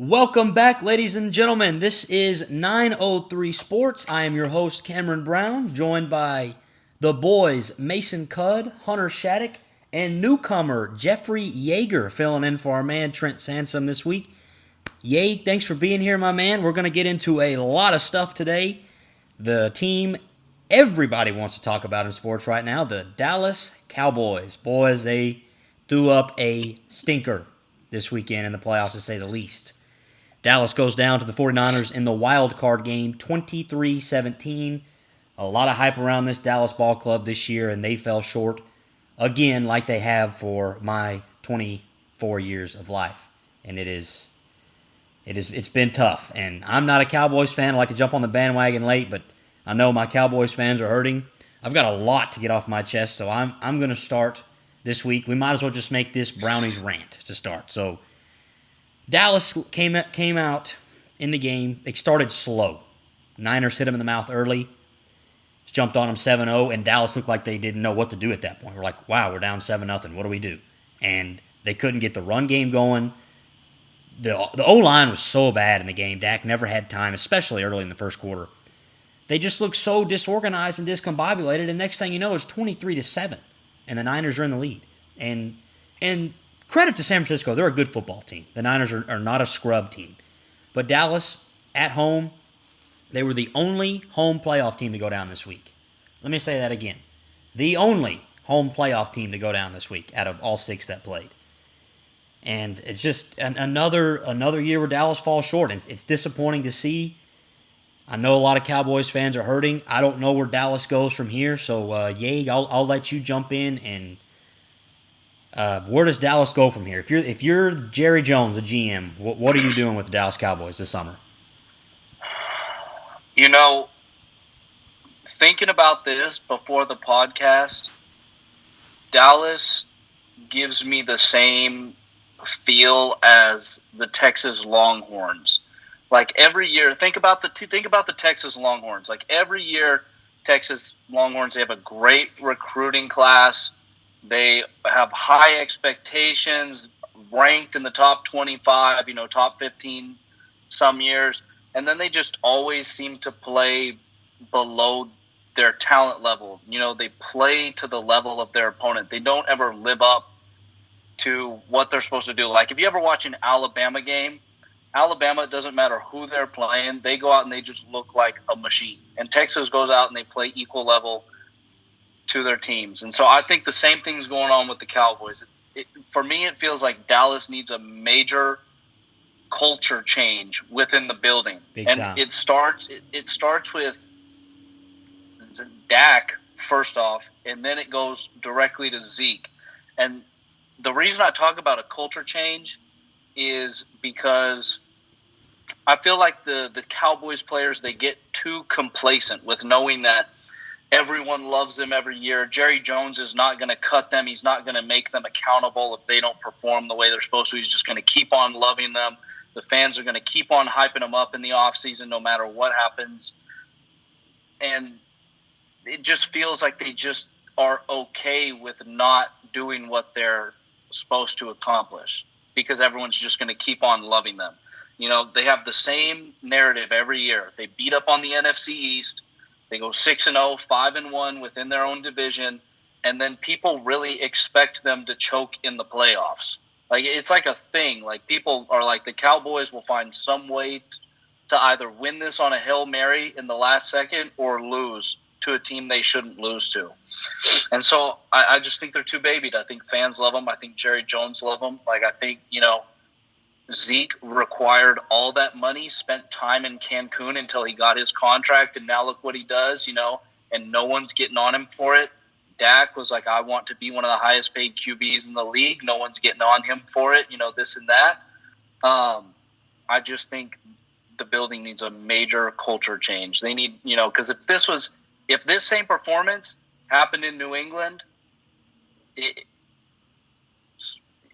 Welcome back, ladies and gentlemen. This is 903 Sports. I am your host, Cameron Brown, joined by the boys, Mason Cudd, Hunter Shattuck, and newcomer Jeffrey Yeager, filling in for our man, Trent Sansom, this week. Yay, thanks for being here, my man. We're going to get into a lot of stuff today. The team everybody wants to talk about in sports right now, the Dallas Cowboys. Boys, they threw up a stinker this weekend in the playoffs, to say the least. Dallas goes down to the 49ers in the wild card game, 23-17. A lot of hype around this Dallas ball club this year, and they fell short again like they have for my 24 years of life. And it's been tough. And I'm not a Cowboys fan. I like to jump on the bandwagon late, but I know my Cowboys fans are hurting. I've got a lot to get off my chest, so I'm going to start this week. We might as well just make this Brownies rant to start. So Dallas came out in the game. They started slow. Niners hit them in the mouth early. Jumped on them 7-0, and Dallas looked like they didn't know what to do at that point. We're like, wow, we're down 7-0. What do we do? And they couldn't get the run game going. The O-line was so bad in the game. Dak never had time, especially early in the first quarter. They just looked so disorganized and discombobulated, and next thing you know, it's 23-7, and the Niners are in the lead. And credit to San Francisco. They're a good football team. The Niners are not a scrub team. But Dallas, at home, they were the only home playoff team to go down this week. Let me say that again. The only home playoff team to go down this week out of all six that played. And it's just another year where Dallas falls short. It's disappointing to see. I know a lot of Cowboys fans are hurting. I don't know where Dallas goes from here. So, Yay, I'll let you jump in and where does Dallas go from here? If you're Jerry Jones, the GM, what are you doing with the Dallas Cowboys this summer? You know, thinking about this before the podcast, Dallas gives me the same feel as the Texas Longhorns. Like every year, think about the Texas Longhorns. Like every year, Texas Longhorns, they have a great recruiting class. They have high expectations, ranked in the top 25, top 15 some years. And then they just always seem to play below their talent level. They play to the level of their opponent. They don't ever live up to what they're supposed to do. Like if you ever watch an Alabama game, Alabama, it doesn't matter who they're playing. They go out and they just look like a machine. And Texas goes out and they play equal level to their teams. And so I think the same thing's going on with the Cowboys. For me, it feels like Dallas needs a major culture change within the building. Big time. It starts with Dak first off, and then it goes directly to Zeke. And the reason I talk about a culture change is because I feel like the Cowboys players, they get too complacent with knowing that everyone loves them every year. Jerry Jones is not going to cut them. He's not going to make them accountable if they don't perform the way they're supposed to. He's just going to keep on loving them. The fans are going to keep on hyping them up in the offseason no matter what happens. And it just feels like they just are okay with not doing what they're supposed to accomplish because everyone's just going to keep on loving them. They have the same narrative every year. They beat up on the NFC East. They go 6-0, 5-1 within their own division, and then people really expect them to choke in the playoffs. Like it's like a thing. Like people are like the Cowboys will find some way to either win this on a Hail Mary in the last second or lose to a team they shouldn't lose to. And so I just think they're too babied. I think fans love them. I think Jerry Jones love them. Like I think Zeke required all that money, spent time in Cancun until he got his contract, and now look what he does, and no one's getting on him for it. Dak was like, I want to be one of the highest paid QBs in the league. No one's getting on him for it, this and that. I just think the building needs a major culture change. They need, because if this same performance happened in New England,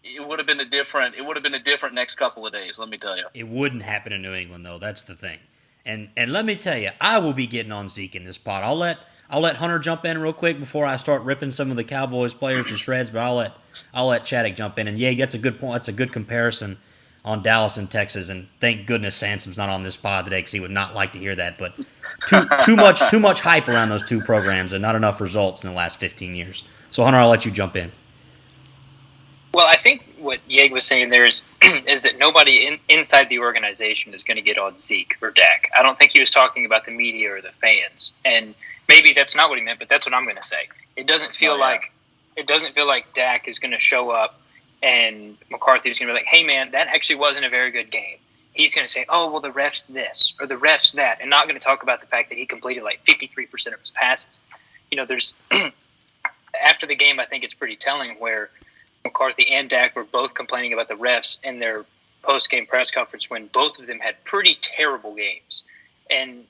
it would have been a different next couple of days, let me tell you. It wouldn't happen in New England, though. That's the thing. And let me tell you, I will be getting on Zeke in this pod. I'll let Hunter jump in real quick before I start ripping some of the Cowboys players to shreds, but I'll let Shattuck jump in. And yeah, that's a good point. That's a good comparison. on Dallas and Texas, and thank goodness Sansom's not on this pod today because he would not like to hear that. But too much hype around those two programs and not enough results in the last 15 years. So Hunter, I'll let you jump in. Well, I think what Yeg was saying there is that nobody inside the organization is going to get on Zeke or Dak. I don't think he was talking about the media or the fans, and maybe that's not what he meant, but that's what I'm going to say. It doesn't feel like Dak is going to show up and McCarthy is going to be like, "Hey, man, that actually wasn't a very good game." He's going to say, "Oh, well, the ref's this or the ref's that," and not going to talk about the fact that he completed like 53% of his passes. There's after the game, I think it's pretty telling where McCarthy and Dak were both complaining about the refs in their post-game press conference when both of them had pretty terrible games. And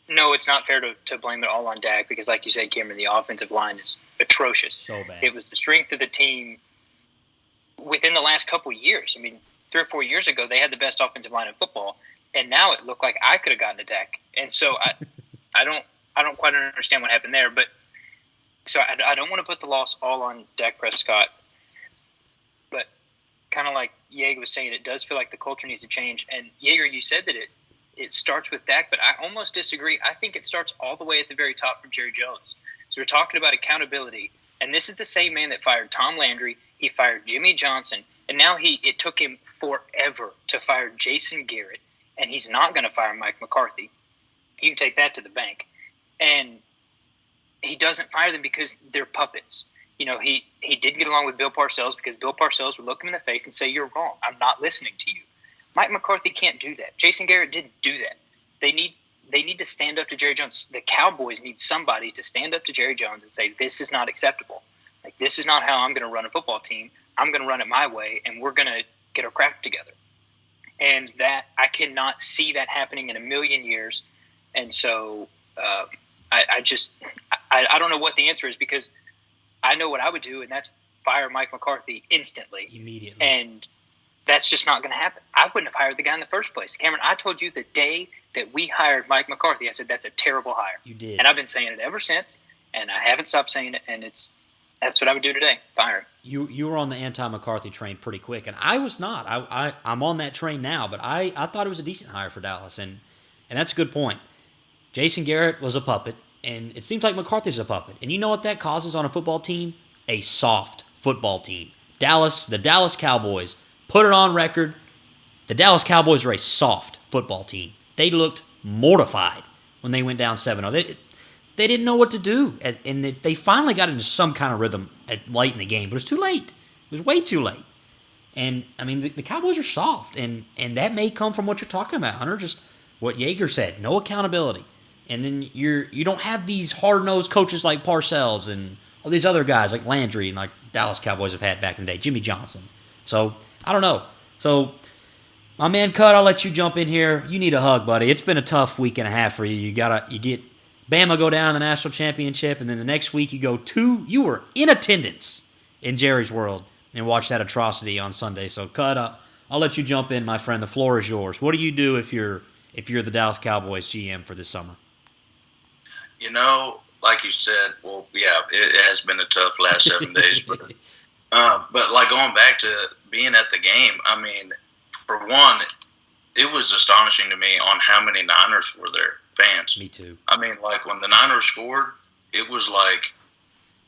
no, it's not fair to blame it all on Dak because, like you said, Cameron, the offensive line is atrocious. So bad. It was the strength of the team within the last couple of years. I mean, 3 or 4 years ago, they had the best offensive line in football, and now it looked like I could have gotten to Dak. And so I don't quite understand what happened there. But so I don't want to put the loss all on Dak Prescott. But kind of like Yeager was saying, it does feel like the culture needs to change. And Yeager, you said that it starts with Dak, but I almost disagree. I think it starts all the way at the very top from Jerry Jones. So we're talking about accountability. And this is the same man that fired Tom Landry. He fired Jimmy Johnson. And now it took him forever to fire Jason Garrett. And he's not going to fire Mike McCarthy. You can take that to the bank. And he doesn't fire them because they're puppets. He did get along with Bill Parcells because Bill Parcells would look him in the face and say, "You're wrong. I'm not listening to you." Mike McCarthy can't do that. Jason Garrett didn't do that. They need to stand up to Jerry Jones. The Cowboys need somebody to stand up to Jerry Jones and say, "This is not acceptable. Like, this is not how I'm going to run a football team. I'm going to run it my way, and we're going to get our crap together." And that I cannot see that happening in a million years. And so I don't know what the answer is because I know what I would do, and that's fire Mike McCarthy instantly. Immediately. And that's just not going to happen. I wouldn't have hired the guy in the first place. Cameron, I told you the day that we hired Mike McCarthy, I said, that's a terrible hire. You did. And I've been saying it ever since, and I haven't stopped saying it, and that's what I would do today, fire him. You were on the anti-McCarthy train pretty quick, and I was not. I'm on that train now, but I thought it was a decent hire for Dallas, and that's a good point. Jason Garrett was a puppet, and it seems like McCarthy's a puppet. And you know what that causes on a football team? A soft football team. The Dallas Cowboys, put it on record, the Dallas Cowboys are a soft football team. They looked mortified when they went down 7-0. They didn't know what to do, and they finally got into some kind of rhythm late in the game, but it was too late. It was way too late. And, I mean, the Cowboys are soft, and that may come from what you're talking about, Hunter, just what Yeager said, no accountability. And then you don't have these hard-nosed coaches like Parcells and all these other guys like Landry and like Dallas Cowboys have had back in the day, Jimmy Johnson. So, I don't know. So, my man Cut, I'll let you jump in here. You need a hug, buddy. It's been a tough week and a half for you. You get Bama go down in the national championship, and then the next week you were in attendance in Jerry's World and watched that atrocity on Sunday. So, Cut, I'll let you jump in, my friend. The floor is yours. What do you do if you're the Dallas Cowboys GM for this summer? Like you said, well, yeah, it has been a tough last 7 days. But like going back to being at the game, I mean, for one, it was astonishing to me on how many Niners were there, fans. Me too. I mean, like when the Niners scored, it was like,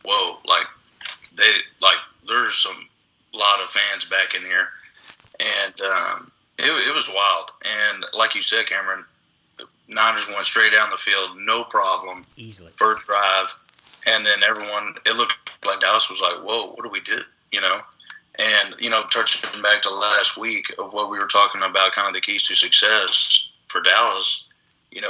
whoa, like there's a lot of fans back in here. And it was wild. And like you said, Cameron, Niners went straight down the field, no problem. Easily. First drive. And then it looked like Dallas was like, whoa, what do we do? And, touching back to last week of what we were talking about, kind of the keys to success for Dallas,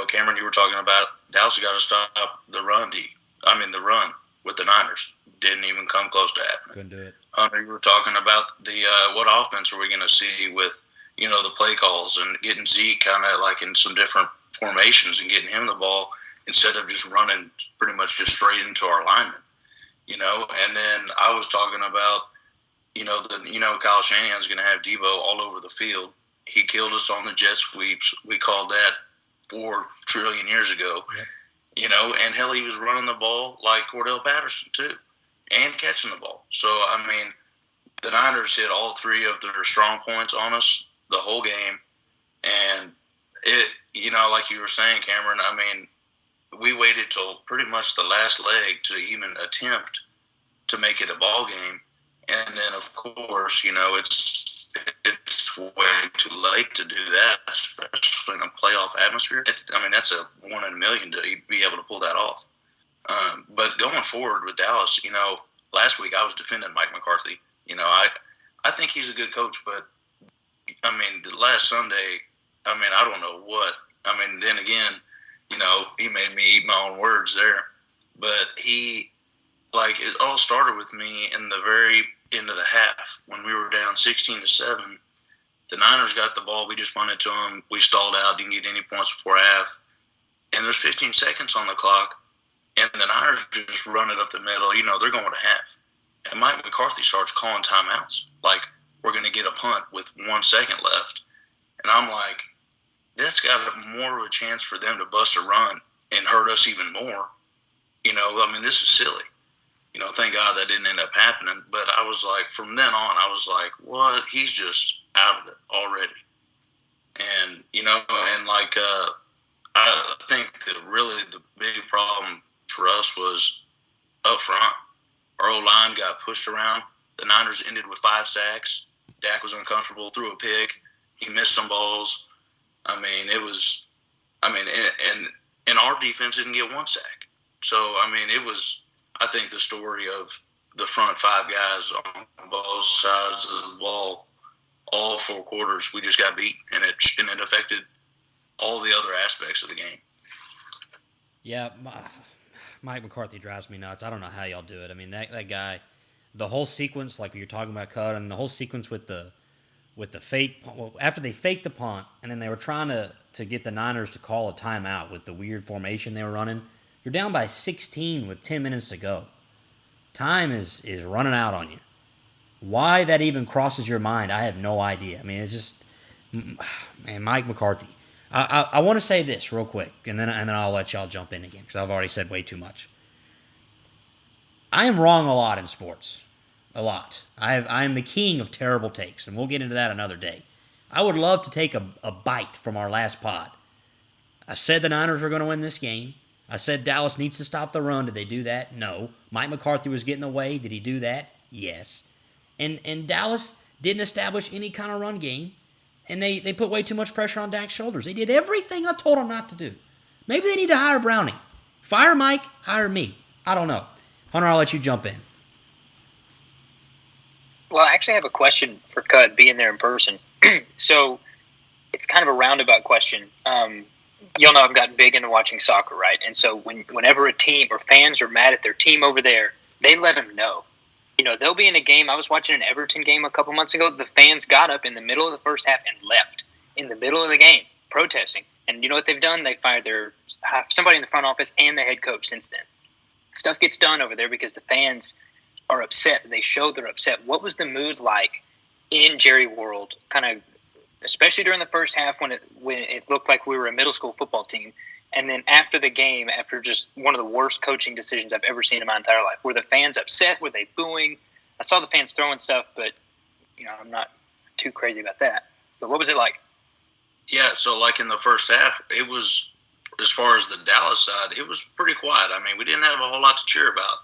Cameron, you were talking about Dallas got to stop the run the run with the Niners. Didn't even come close to happening. Couldn't do it. Hunter, you were talking about the what offense are we going to see with, the play calls and getting Zeke kind of like in some different formations and getting him the ball instead of just running pretty much just straight into our linemen, and then I was talking about, Kyle Shanahan's going to have Debo all over the field. He killed us on the jet sweeps. We called that 4 trillion years ago, and hell, he was running the ball like Cordell Patterson too and catching the ball. So, I mean, the Niners hit all 3 of their strong points on us the whole game. And it, like you were saying, Cameron, I mean, we waited till pretty much the last leg to even attempt to make it a ball game. And then, of course, it's way too late to do that, especially in a playoff atmosphere. That's a 1 in a million to be able to pull that off. But going forward with Dallas, last week I was defending Mike McCarthy. I think he's a good coach, but, the last Sunday, I don't know what. Then again, he made me eat my own words there. But it all started with me in the very end of the half when we were down 16-7. The Niners got the ball. We just punted to them. We stalled out. Didn't get any points before half. And there's 15 seconds on the clock. And the Niners just run it up the middle. They're going to half. And Mike McCarthy starts calling timeouts. Like, we're going to get a punt with 1 second left. And I'm like, that's got more of a chance for them to bust a run and hurt us even more. This is silly. Thank God that didn't end up happening. But I was like, from then on, I was like, what? He's just out of it already. And, I think that really the big problem for us was up front. Our O-line got pushed around. The Niners ended with 5 sacks. Dak was uncomfortable, threw a pick. He missed some balls. And our defense didn't get 1 sack. So, it was, I think, the story of the front 5 guys on both sides of the ball, all 4 quarters. We just got beat, and it affected all the other aspects of the game. Yeah, Mike McCarthy drives me nuts. I don't know how y'all do it. That guy, the whole sequence, like you're talking about, Cut, and the whole sequence with the fake, after they faked the punt, and then they were trying to get the Niners to call a timeout with the weird formation they were running. You're down by 16 with 10 minutes to go. Time is running out on you. Why that even crosses your mind, I have no idea. It's just, man, Mike McCarthy. I want to say this real quick, and then I'll let y'all jump in again, because I've already said way too much. I am wrong a lot in sports. A lot. I am the king of terrible takes, and we'll get into that another day. I would love to take a bite from our last pod. I said the Niners were going to win this game. I said Dallas needs to stop the run. Did they do that? No. Mike McCarthy was getting away. Did he do that? Yes. And Dallas didn't establish any kind of run game, and they put way too much pressure on Dak's shoulders. They did everything I told them not to do. Maybe they need to hire Browning. Fire Mike, hire me. I don't know. Hunter, I'll let you jump in. Well, I actually have a question for Cud, being there in person. So it's kind of a roundabout question. Y'all know I've gotten big into watching soccer, right? And so whenever a team or fans are mad at their team over there, they let them know. They'll be in a game. I was watching an Everton game a couple months ago. The fans got up in the middle of the first half and left in the middle of the game, protesting. And you know what they've done? They fired somebody in the front office and the head coach since then. Stuff gets done over there because the fans are upset. They show they're upset. What was the mood like in Jerry World, kind of, especially during the first half when it looked like we were a middle school football team, and then after the game, after just one of the worst coaching decisions I've ever seen in my entire life? Were the fans upset? Were they booing? I saw the fans throwing stuff, but I'm not too crazy about that. But what was it like? Yeah, so like in the first half, it was, as far as the Dallas side, it was pretty quiet. We didn't have a whole lot to cheer about,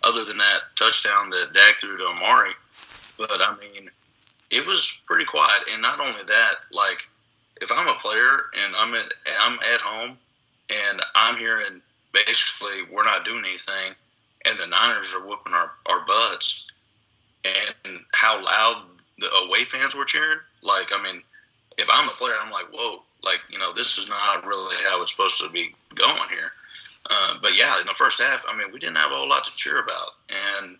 other than that touchdown that Dak threw to Amari. But, it was pretty quiet. And not only that, like, if I'm a player and I'm at home and I'm hearing basically we're not doing anything and the Niners are whooping our butts, and how loud the away fans were cheering, like, if I'm a player, I'm like, whoa, like, this is not really how it's supposed to be going here. But, yeah, in the first half, we didn't have a whole lot to cheer about. And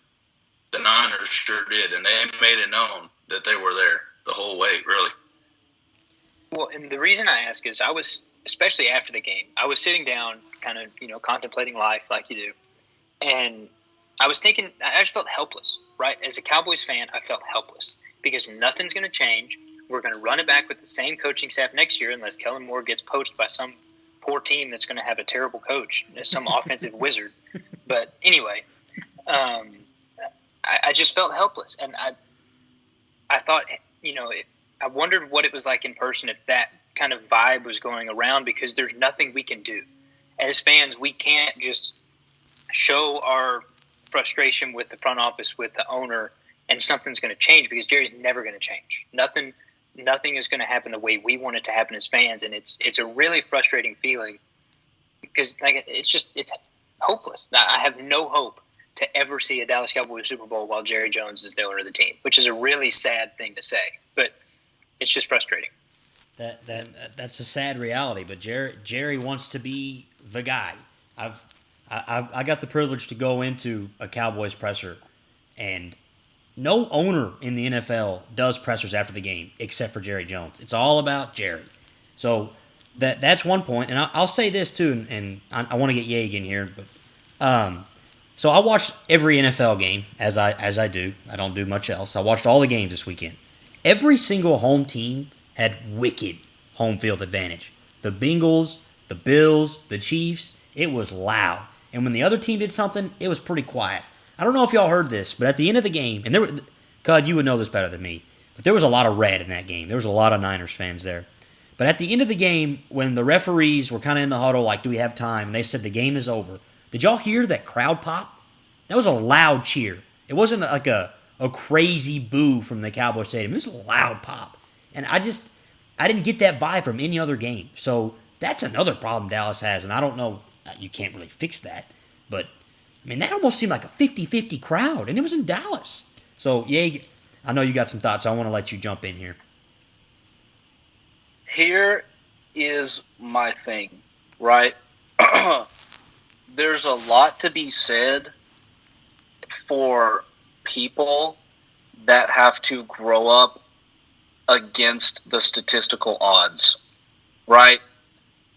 the Niners sure did, and they made it known that they were there the whole way, really. Well, and the reason I ask is I was, especially after the game, I was sitting down kind of, contemplating life like you do. And I was thinking, I just felt helpless, right? As a Cowboys fan, I felt helpless because nothing's going to change. We're going to run it back with the same coaching staff next year unless Kellen Moore gets poached by some poor team that's going to have a terrible coach, some offensive wizard. But anyway, I just felt helpless. And I thought, I wondered what it was like in person if that kind of vibe was going around, because there's nothing we can do. As fans, we can't just show our frustration with the front office, with the owner, and something's going to change, because Jerry's never going to change. Nothing is going to happen the way we want it to happen as fans, and it's a really frustrating feeling, because it's hopeless. I have no hope to ever see a Dallas Cowboys Super Bowl while Jerry Jones is the owner of the team, which is a really sad thing to say, but it's just frustrating. That's a sad reality, but Jerry wants to be the guy. I got the privilege to go into a Cowboys presser, and no owner in the NFL does pressers after the game except for Jerry Jones. It's all about Jerry. So that's one point, and I'll say this too, and I want to get Yeg in here, but so I watched every NFL game as I do. I don't do much else. I watched all the games this weekend. Every single home team had wicked home field advantage. The Bengals, the Bills, the Chiefs, it was loud. And when the other team did something, it was pretty quiet. I don't know if y'all heard this, but at the end of the game, and Cud, you would know this better than me, but there was a lot of red in that game. There was a lot of Niners fans there. But at the end of the game, when the referees were kind of in the huddle, like, do we have time? And they said the game is over. Did y'all hear that crowd pop? That was a loud cheer. It wasn't like a crazy boo from the Cowboy Stadium. It was a loud pop. And I didn't get that vibe from any other game. So that's another problem Dallas has, and I don't know, you can't really fix that. But, I mean, that almost seemed like a 50-50 crowd, and it was in Dallas. So, yeah, I know you got some thoughts, so I want to let you jump in here. Here is my thing, right? There's a lot to be said for people that have to grow up against the statistical odds, right?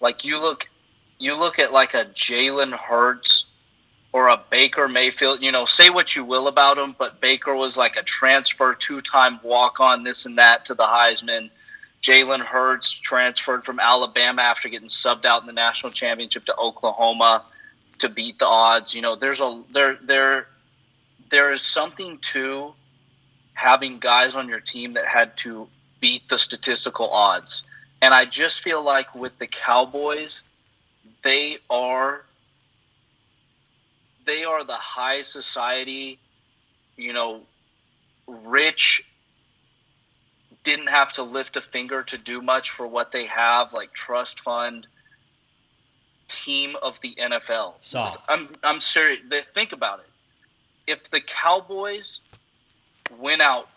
Like you look at like a Jalen Hurts or a Baker Mayfield, say what you will about him, but Baker was like a transfer, 2-time walk-on, this and that to the Heisman. Jalen Hurts transferred from Alabama after getting subbed out in the national championship to Oklahoma to beat the odds. There is something to having guys on your team that had to beat the statistical odds. And I just feel like with the Cowboys, they are the high society, rich, didn't have to lift a finger to do much for what they have, like trust fund team of the NFL. Soft. I'm serious. Think about it. If the Cowboys went out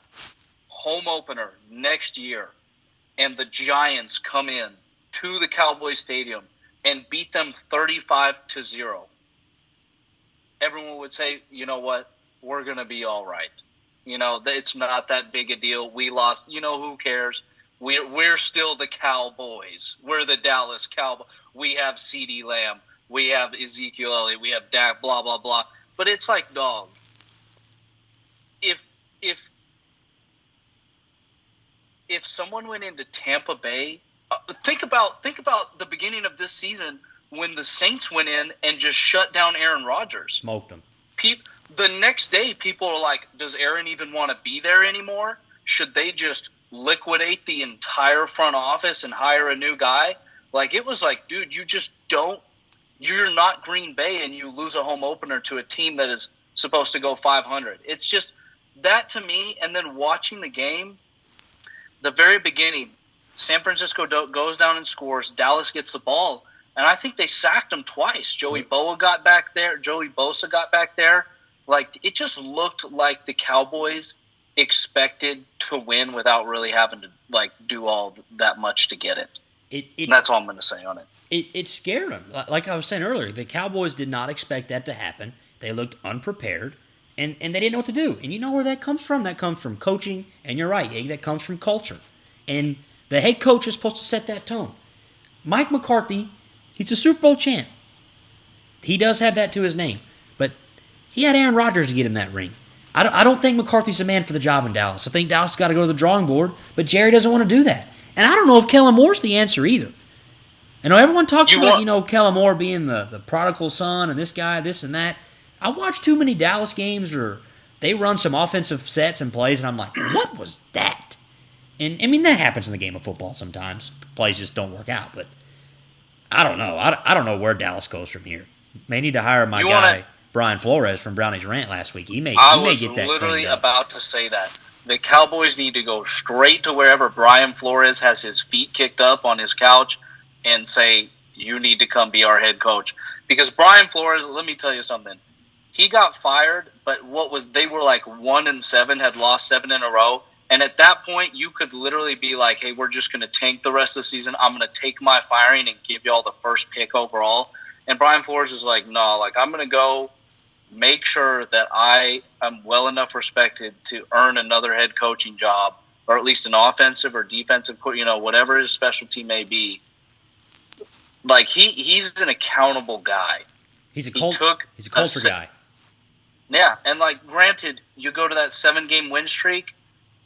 home opener next year and the Giants come in to the Cowboys Stadium and beat them 35-0, everyone would say, you know what, we're going to be all right. It's not that big a deal. We lost. Who cares? We're still the Cowboys. We're the Dallas Cowboys. We have CeeDee Lamb. We have Ezekiel Elliott. We have Dak, blah, blah, blah. But it's like, dog, if someone went into Tampa Bay, think about the beginning of this season when the Saints went in and just shut down Aaron Rodgers. Smoked them. The next day, people are like, does Aaron even want to be there anymore? Should they just liquidate the entire front office and hire a new guy? Like, it was like, dude, you're not Green Bay and you lose a home opener to a team that is supposed to go 500. It's just that to me. And then watching the game, the very beginning, San Francisco goes down and scores. Dallas gets the ball. And I think they sacked him twice. Joey Bosa got back there. Like, it just looked like the Cowboys expected to win without really having to, like, do all that much to get it. That's all I'm going to say on it. It scared them. Like I was saying earlier, the Cowboys did not expect that to happen. They looked unprepared, and they didn't know what to do. And you know where that comes from? That comes from coaching, and you're right, that comes from culture. And the head coach is supposed to set that tone. Mike McCarthy, he's a Super Bowl champ. He does have that to his name. But he had Aaron Rodgers to get him that ring. I don't think McCarthy's the man for the job in Dallas. I think Dallas has got to go to the drawing board, but Jerry doesn't want to do that. And I don't know if Kellen Moore's the answer either. I know everyone talks about, Kellen Moore being the prodigal son and this guy, this and that. I watch too many Dallas games where they run some offensive sets and plays, and I'm like, what was that? And, I mean, that happens in the game of football sometimes. Plays just don't work out. But I don't know. I don't know where Dallas goes from here. May need to hire my guy, Brian Flores, from Brownie's Rant last week. He may get that cleaned up. I was literally about to say that. The Cowboys need to go straight to wherever Brian Flores has his feet kicked up on his couch and say, you need to come be our head coach. Because Brian Flores, let me tell you something. He got fired, but they were like 1-7, had lost 7 in a row. And at that point, you could literally be like, hey, we're just going to tank the rest of the season. I'm going to take my firing and give y'all the first pick overall. And Brian Flores is like, no, like I'm going to go make sure that I am well enough respected to earn another head coaching job, or at least an offensive or defensive, whatever his specialty may be. Like he's an accountable guy. He's a culture guy. Yeah, and like granted, you go to that 7-game win streak.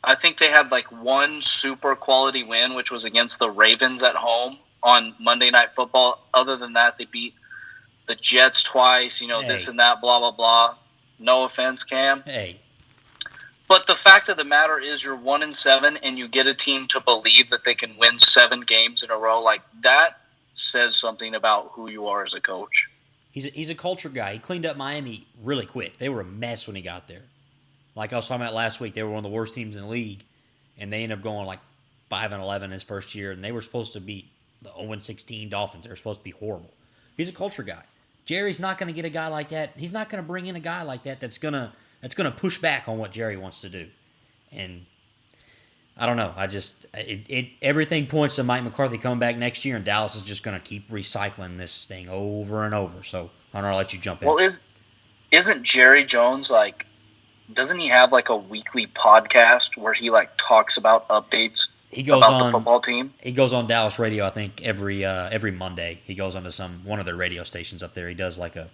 I think they had like one super quality win, which was against the Ravens at home on Monday Night Football. Other than that, they beat the Jets twice, this and that, blah, blah, blah. No offense, Cam. Hey. But the fact of the matter is you're 1-7 and you get a team to believe that they can win 7 games in a row. Like that says something about who you are as a coach. He's a culture guy. He cleaned up Miami really quick. They were a mess when he got there. Like I was talking about last week, they were one of the worst teams in the league, and they ended up going like 5-11 his first year, and they were supposed to beat the 0-16 Dolphins. They were supposed to be horrible. He's a culture guy. Jerry's not going to get a guy like that. He's not going to bring in a guy like that that's gonna push back on what Jerry wants to do. And I don't know. Everything points to Mike McCarthy coming back next year, and Dallas is just going to keep recycling this thing over and over. So Hunter, I'll let you jump in. Well, isn't Jerry Jones like? Doesn't he have like a weekly podcast where he like talks about updates about the football team? He goes on Dallas radio, I think, every Monday. He goes onto one of their radio stations up there. He does like a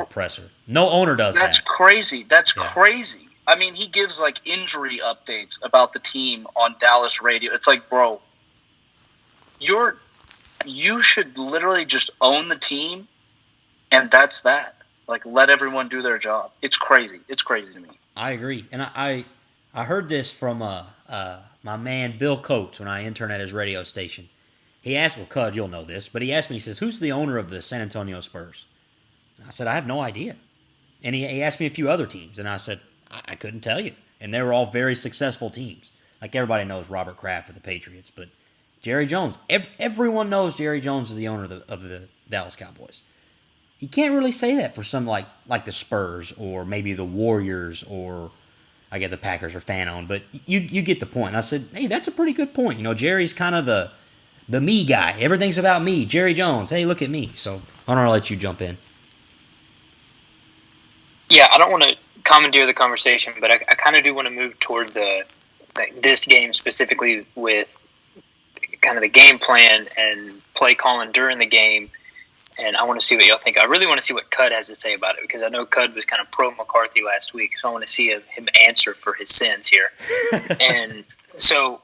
presser. No owner does that. That's crazy. That's crazy. I mean, he gives like injury updates about the team on Dallas radio. It's like, bro, you should literally just own the team, and that's that. Like, let everyone do their job. It's crazy. It's crazy to me. I agree. And I heard this from my man Bill Coates when I interned at his radio station. He asked, well, Cud, you'll know this, but he asked me, he says, who's the owner of the San Antonio Spurs? And I said, I have no idea. And he asked me a few other teams, and I said, I couldn't tell you. And they were all very successful teams. Like everybody knows Robert Kraft for the Patriots, but Jerry Jones, everyone knows Jerry Jones is the owner of the Dallas Cowboys. You can't really say that for some like the Spurs or maybe the Warriors, or I get the Packers are fan-owned, but you get the point. And I said, hey, that's a pretty good point. Jerry's kind of the me guy. Everything's about me. Jerry Jones, hey, look at me. So I'll let you jump in. Yeah, I don't want to commandeer the conversation, but I kind of do want to move toward this game specifically with kind of the game plan and play calling during the game. And I want to see what y'all think. I really want to see what Cud has to say about it, because I know Cud was kind of pro-McCarthy last week, so I want to see him answer for his sins here. And so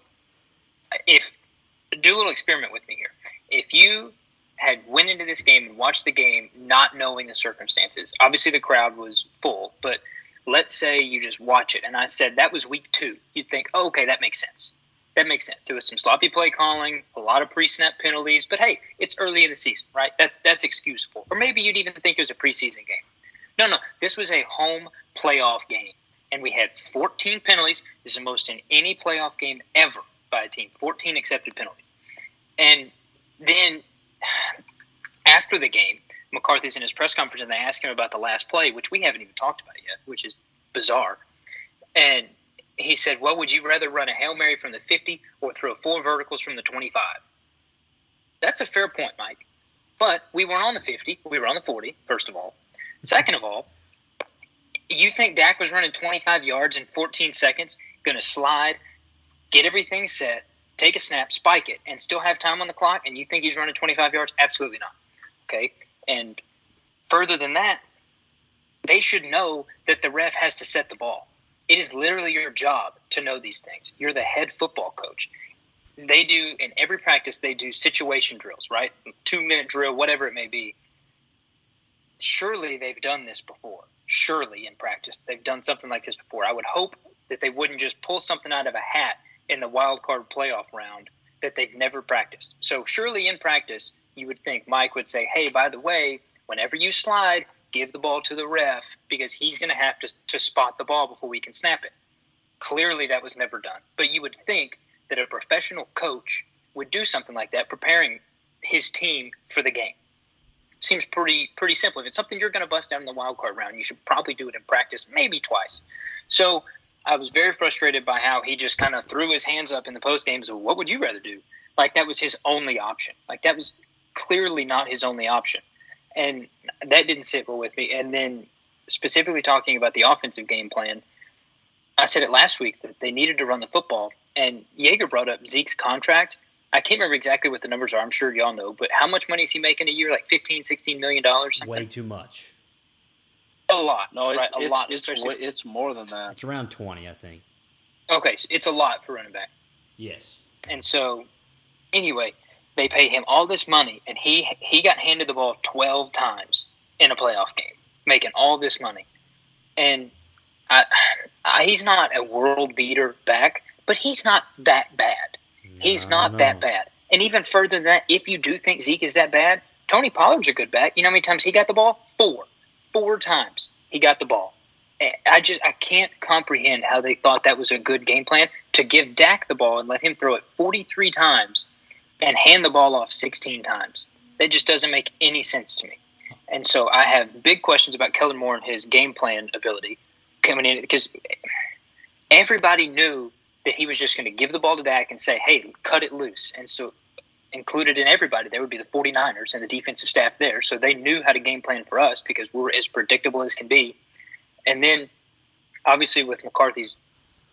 do a little experiment with me here. If you had went into this game and watched the game not knowing the circumstances, obviously the crowd was full, but let's say you just watch it, and I said that was week 2, you'd think, oh, okay, that makes sense. That makes sense. There was some sloppy play calling, a lot of pre-snap penalties, but hey, it's early in the season, right? That's excusable. Or maybe you'd even think it was a preseason game. No, this was a home playoff game, and we had 14 penalties. This is the most in any playoff game ever by a team, 14 accepted penalties. And then after the game, McCarthy's in his press conference, and they ask him about the last play, which we haven't even talked about yet, which is bizarre. And he said, well, would you rather run a Hail Mary from the 50 or throw 4 verticals from the 25? That's a fair point, Mike. But we weren't on the 50. We were on the 40, first of all. Second of all, you think Dak was running 25 yards in 14 seconds, going to slide, get everything set, take a snap, spike it, and still have time on the clock, and you think he's running 25 yards? Absolutely not. Okay? And further than that, they should know that the ref has to set the ball. It is literally your job to know these things. You're the head football coach. They do, in every practice, they do situation drills, right? 2-minute drill, whatever it may be. Surely they've done this before. Surely in practice they've done something like this before. I would hope that they wouldn't just pull something out of a hat in the wild card playoff round that they've never practiced. So surely in practice, you would think Mike would say, hey, by the way, whenever you slide, give the ball to the ref because he's going to have to spot the ball before we can snap it. Clearly that was never done. But you would think that a professional coach would do something like that, preparing his team for the game. Seems pretty simple. If it's something you're going to bust down in the wild card round, you should probably do it in practice, maybe twice. So I was very frustrated by how he just kind of threw his hands up in the post game. So what would you rather do? Like that was his only option. Like that was clearly not his only option. And that didn't sit well with me. And then specifically talking about the offensive game plan, I said it last week that they needed to run the football. And Yeager brought up Zeke's contract. I can't remember exactly what the numbers are. I'm sure y'all know. But how much money is he making a year? Like $15, $16 million? Something? Way too much. A lot. No, right? A lot. It's more than that. It's around 20, I think. Okay, so it's a lot for running back. Yes. And so, anyway, they pay him all this money, and he got handed the ball 12 times in a playoff game, making all this money. And he's not a world beater back, but he's not that bad. He's not that bad. And even further than that, if you do think Zeke is that bad, Tony Pollard's a good back. You know how many times he got the ball? 4. 4 times he got the ball. I can't comprehend how they thought that was a good game plan to give Dak the ball and let him throw it 43 times and hand the ball off 16 times. That just doesn't make any sense to me. And so I have big questions about Kellen Moore and his game plan ability coming in because everybody knew that he was just going to give the ball to Dak and say, hey, cut it loose. And so included in everybody, there would be the 49ers and the defensive staff there. So they knew how to game plan for us because we're as predictable as can be. And then, obviously, with McCarthy's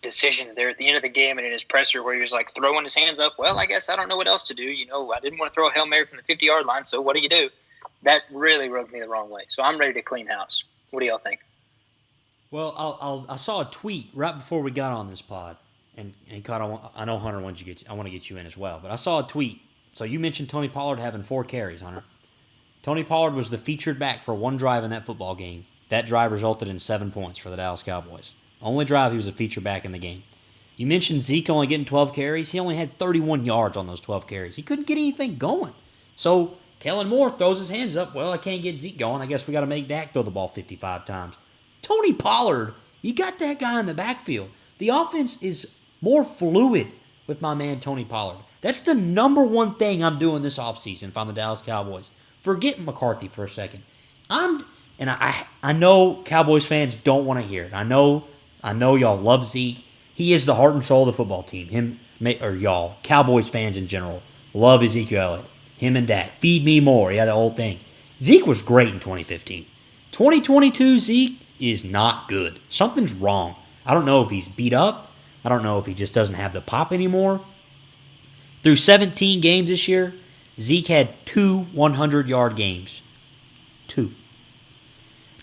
decisions there at the end of the game and in his presser where he was like throwing his hands up, well, I guess I don't know what else to do. You know, I didn't want to throw a Hail Mary from the 50-yard line, so what do you do? That really rubbed me the wrong way. So I'm ready to clean house. What do y'all think? Well, I saw a tweet right before we got on this pod, and Cod, I know Hunter wants you I want to get you in as well, but I saw a tweet. So you mentioned Tony Pollard having 4 carries, Hunter. Tony Pollard was the featured back for one drive in that football game. That drive resulted in 7 points for the Dallas Cowboys. Only drive he was a feature back in the game. You mentioned Zeke only getting 12 carries. He only had 31 yards on those 12 carries. He couldn't get anything going. So Kellen Moore throws his hands up. Well, I can't get Zeke going. I guess we got to make Dak throw the ball 55 times. Tony Pollard, you got that guy in the backfield. The offense is more fluid with my man Tony Pollard. That's the number one thing I'm doing this offseason if I'm the Dallas Cowboys. Forget McCarthy for a second. I know Cowboys fans don't want to hear it. I know y'all love Zeke. He is the heart and soul of the football team. Y'all, Cowboys fans in general, love Ezekiel Elliott. Him and Dak. Feed me more. Yeah, the whole thing. Zeke was great in 2015. 2022, Zeke is not good. Something's wrong. I don't know if he's beat up. I don't know if he just doesn't have the pop anymore. Through 17 games this year, Zeke had 2 100-yard games. 2.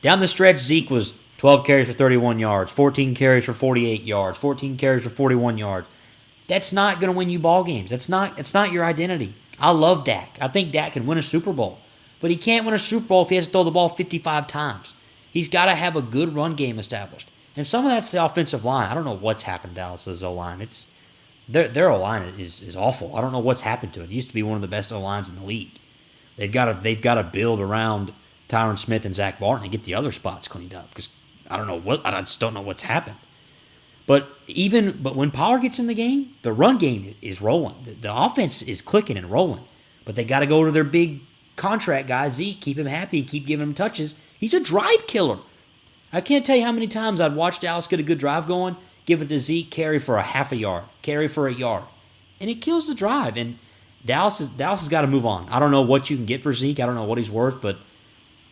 Down the stretch, Zeke was 12 carries for 31 yards, 14 carries for 48 yards, 14 carries for 41 yards. That's not going to win you ball games. It's not your identity. I love Dak. I think Dak can win a Super Bowl. But he can't win a Super Bowl if he has to throw the ball 55 times. He's got to have a good run game established. And some of that's the offensive line. I don't know what's happened to Dallas' O-line. Their O-line is awful. I don't know what's happened to it. It used to be one of the best O-lines in the league. They've got to build around Tyron Smith and Zach Barton and get the other spots cleaned up because I just don't know what's happened. But when Pollard gets in the game, the run game is rolling. The offense is clicking and rolling. But they got to go to their big contract guy, Zeke, keep him happy and keep giving him touches. He's a drive killer. I can't tell you how many times I'd watch Dallas get a good drive going, give it to Zeke, carry for a half a yard, carry for a yard. And it kills the drive. And Dallas has got to move on. I don't know what you can get for Zeke. I don't know what he's worth. But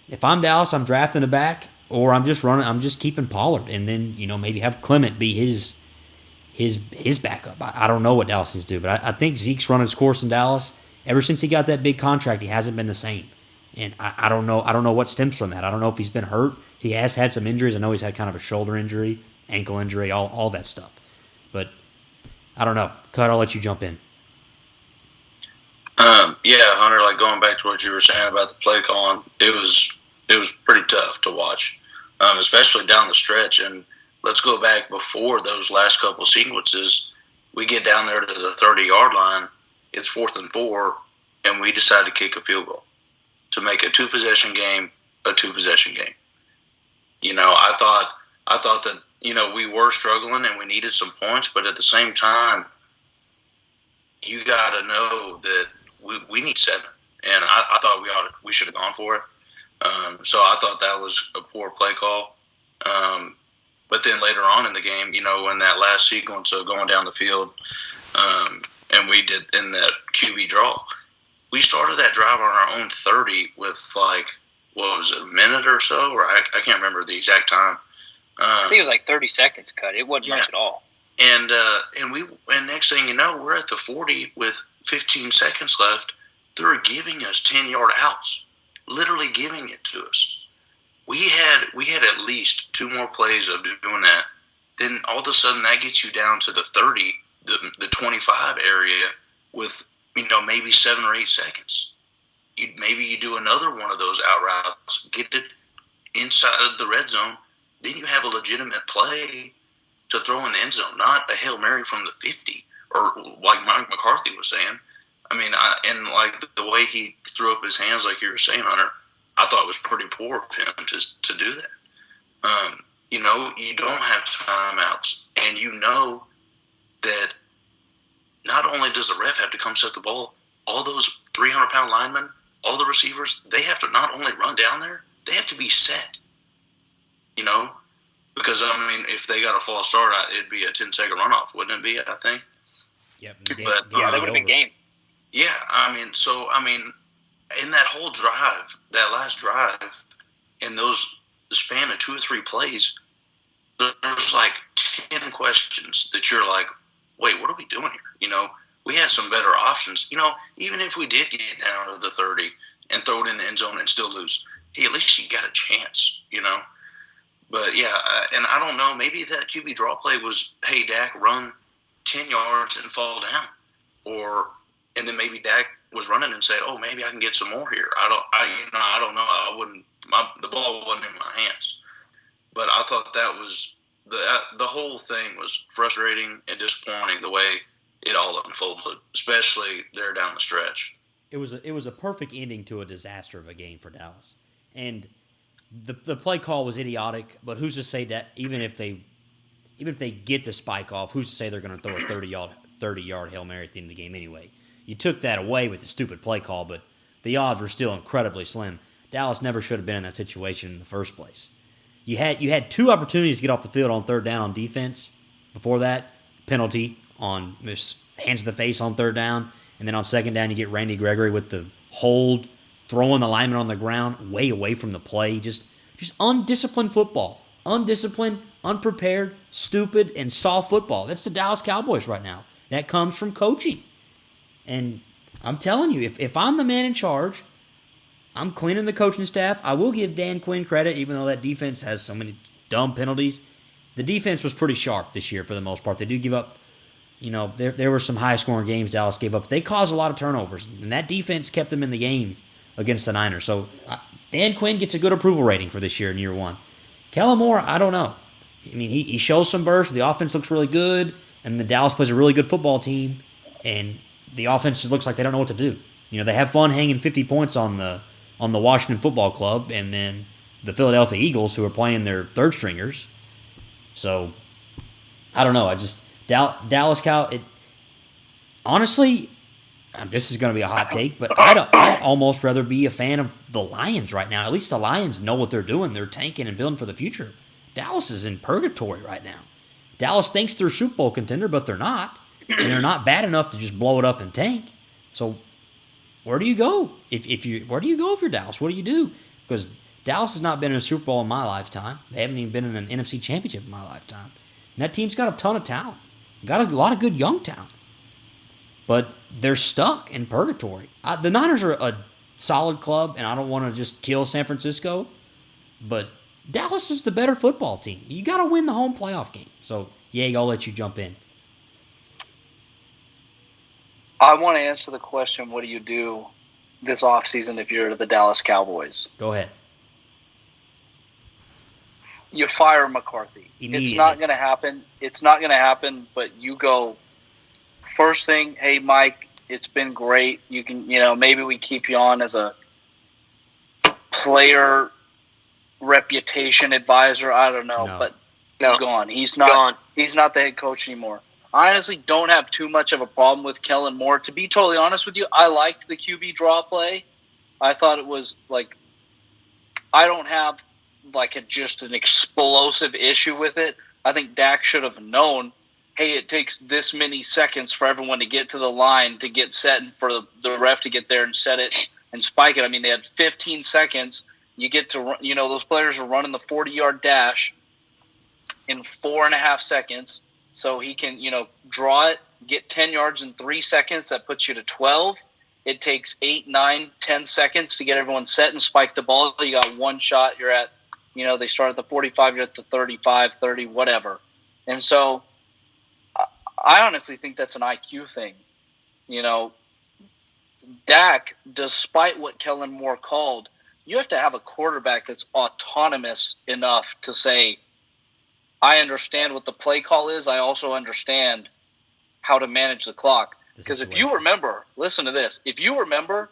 if I'm Dallas, I'm drafting a back. Or I'm just keeping Pollard, and then maybe have Clement be his backup. I don't know what Dallas needs to do, but I think Zeke's run his course in Dallas. Ever since he got that big contract, he hasn't been the same, and I don't know what stems from that. I don't know if he's been hurt. He has had some injuries. I know he's had kind of a shoulder injury, ankle injury, all that stuff. But I don't know. Cut. I'll let you jump in. Yeah, Hunter. Like going back to what you were saying about the play calling, it was pretty tough to watch. Especially down the stretch. And let's go back before those last couple sequences. We get down there to the 30-yard line. It's 4th and 4, and we decide to kick a field goal to make a 2-possession game a 2-possession game. I thought that, we were struggling and we needed some points, but at the same time, you got to know that we need 7. And I thought we should have gone for it. So I thought that was a poor play call. But then later on in the game, in that last sequence of going down the field, and we did in that QB draw, we started that drive on our own 30 with a minute or so, or I can't remember the exact time. I think it was like 30 seconds cut. It wasn't much at all. And next thing you know, we're at the 40 with 15 seconds left. They're giving us 10-yard outs, literally giving it to us. We had at least 2 more plays of doing that. Then all of a sudden that gets you down to the 30, the 25 area with maybe 7 or 8 seconds. Maybe you do another one of those out routes, get it inside of the red zone. Then you have a legitimate play to throw in the end zone, not a Hail Mary from the 50, or like Mike McCarthy was saying. I mean, the way he threw up his hands, like you were saying, Hunter, I thought it was pretty poor of him to do that. You don't have timeouts, and you know that not only does the ref have to come set the ball, all those 300-pound linemen, all the receivers, they have to not only run down there, they have to be set. Because, if they got a false start, it'd be a 10-second runoff, wouldn't it be, I think? Yep. But, that would have been game. Yeah, in that whole drive, that last drive, in the span of 2 or 3 plays, there's 10 questions that you're like, wait, what are we doing here? We had some better options. Even if we did get down to the 30 and throw it in the end zone and still lose, hey, at least you got a chance, But, yeah, and I don't know, maybe that QB draw play was, hey, Dak, run 10 yards and fall down. And then maybe Dak was running and said, oh, maybe I can get some more here. I don't know. The ball wasn't in my hands. But I thought that was the whole thing was frustrating and disappointing the way it all unfolded, especially there down the stretch. It was a perfect ending to a disaster of a game for Dallas. And the play call was idiotic, but who's to say that even if they get the spike off, who's to say they're going to throw a 30-yard Hail Mary at the end of the game anyway? You took that away with the stupid play call, but the odds were still incredibly slim. Dallas never should have been in that situation in the first place. You had 2 opportunities to get off the field on 3rd down on defense. Before that, penalty on hands to the face on 3rd down, and then on 2nd down you get Randy Gregory with the hold, throwing the lineman on the ground way away from the play. Just undisciplined football. Undisciplined, unprepared, stupid, and soft football. That's the Dallas Cowboys right now. That comes from coaching. And I'm telling you, if I'm the man in charge, I'm cleaning the coaching staff. I will give Dan Quinn credit, even though that defense has so many dumb penalties. The defense was pretty sharp this year for the most part. They do give up, there were some high-scoring games Dallas gave up. They caused a lot of turnovers, and that defense kept them in the game against the Niners. So Dan Quinn gets a good approval rating for this year in year 1. Kellen Moore, I don't know. He shows some burst. The offense looks really good, and the Dallas plays a really good football team, and the offense just looks like they don't know what to do. They have fun hanging 50 points on the Washington Football Club, and then the Philadelphia Eagles, who are playing their 3rd stringers. So I don't know. Dallas Cow. Honestly, this is going to be a hot take, but I'd almost rather be a fan of the Lions right now. At least the Lions know what they're doing. They're tanking and building for the future. Dallas is in purgatory right now. Dallas thinks they're a Super Bowl contender, but they're not. And they're not bad enough to just blow it up and tank. So where do you go? Where do you go if you're Dallas? What do you do? Because Dallas has not been in a Super Bowl in my lifetime. They haven't even been in an NFC Championship in my lifetime. And that team's got a ton of talent. Got a lot of good young talent. But they're stuck in purgatory. The Niners are a solid club, and I don't want to just kill San Francisco. But Dallas is the better football team. You got to win the home playoff game. So, yeah, I'll let you jump in. I want to answer the question, what do you do this offseason if you're the Dallas Cowboys? Go ahead. you fire McCarthy. It's not going to happen. It's not going to happen, but you go first thing, hey, Mike, it's been great. You can, maybe we keep you on as a player reputation advisor. I don't know, but he's gone. He's not gone. He's not the head coach anymore. I honestly don't have too much of a problem with Kellen Moore. To be totally honest with you, I liked the QB draw play. I thought it was like, I don't have like just an explosive issue with it. I think Dak should have known, hey, it takes this many seconds for everyone to get to the line to get set and for the ref to get there and set it and spike it. I mean, they had 15 seconds. You get to, those players are running the 40-yard dash in 4.5 seconds. So he can, draw it, get 10 yards in 3 seconds. That puts you to 12. It takes 8, 9, 10 seconds to get everyone set and spike the ball. You got one shot. You're at, they start at the 45, you're at the 35, 30, whatever. And so I honestly think that's an IQ thing. Dak, despite what Kellen Moore called, you have to have a quarterback that's autonomous enough to say, I understand what the play call is. I also understand how to manage the clock. Because if you remember, listen to this. If you remember,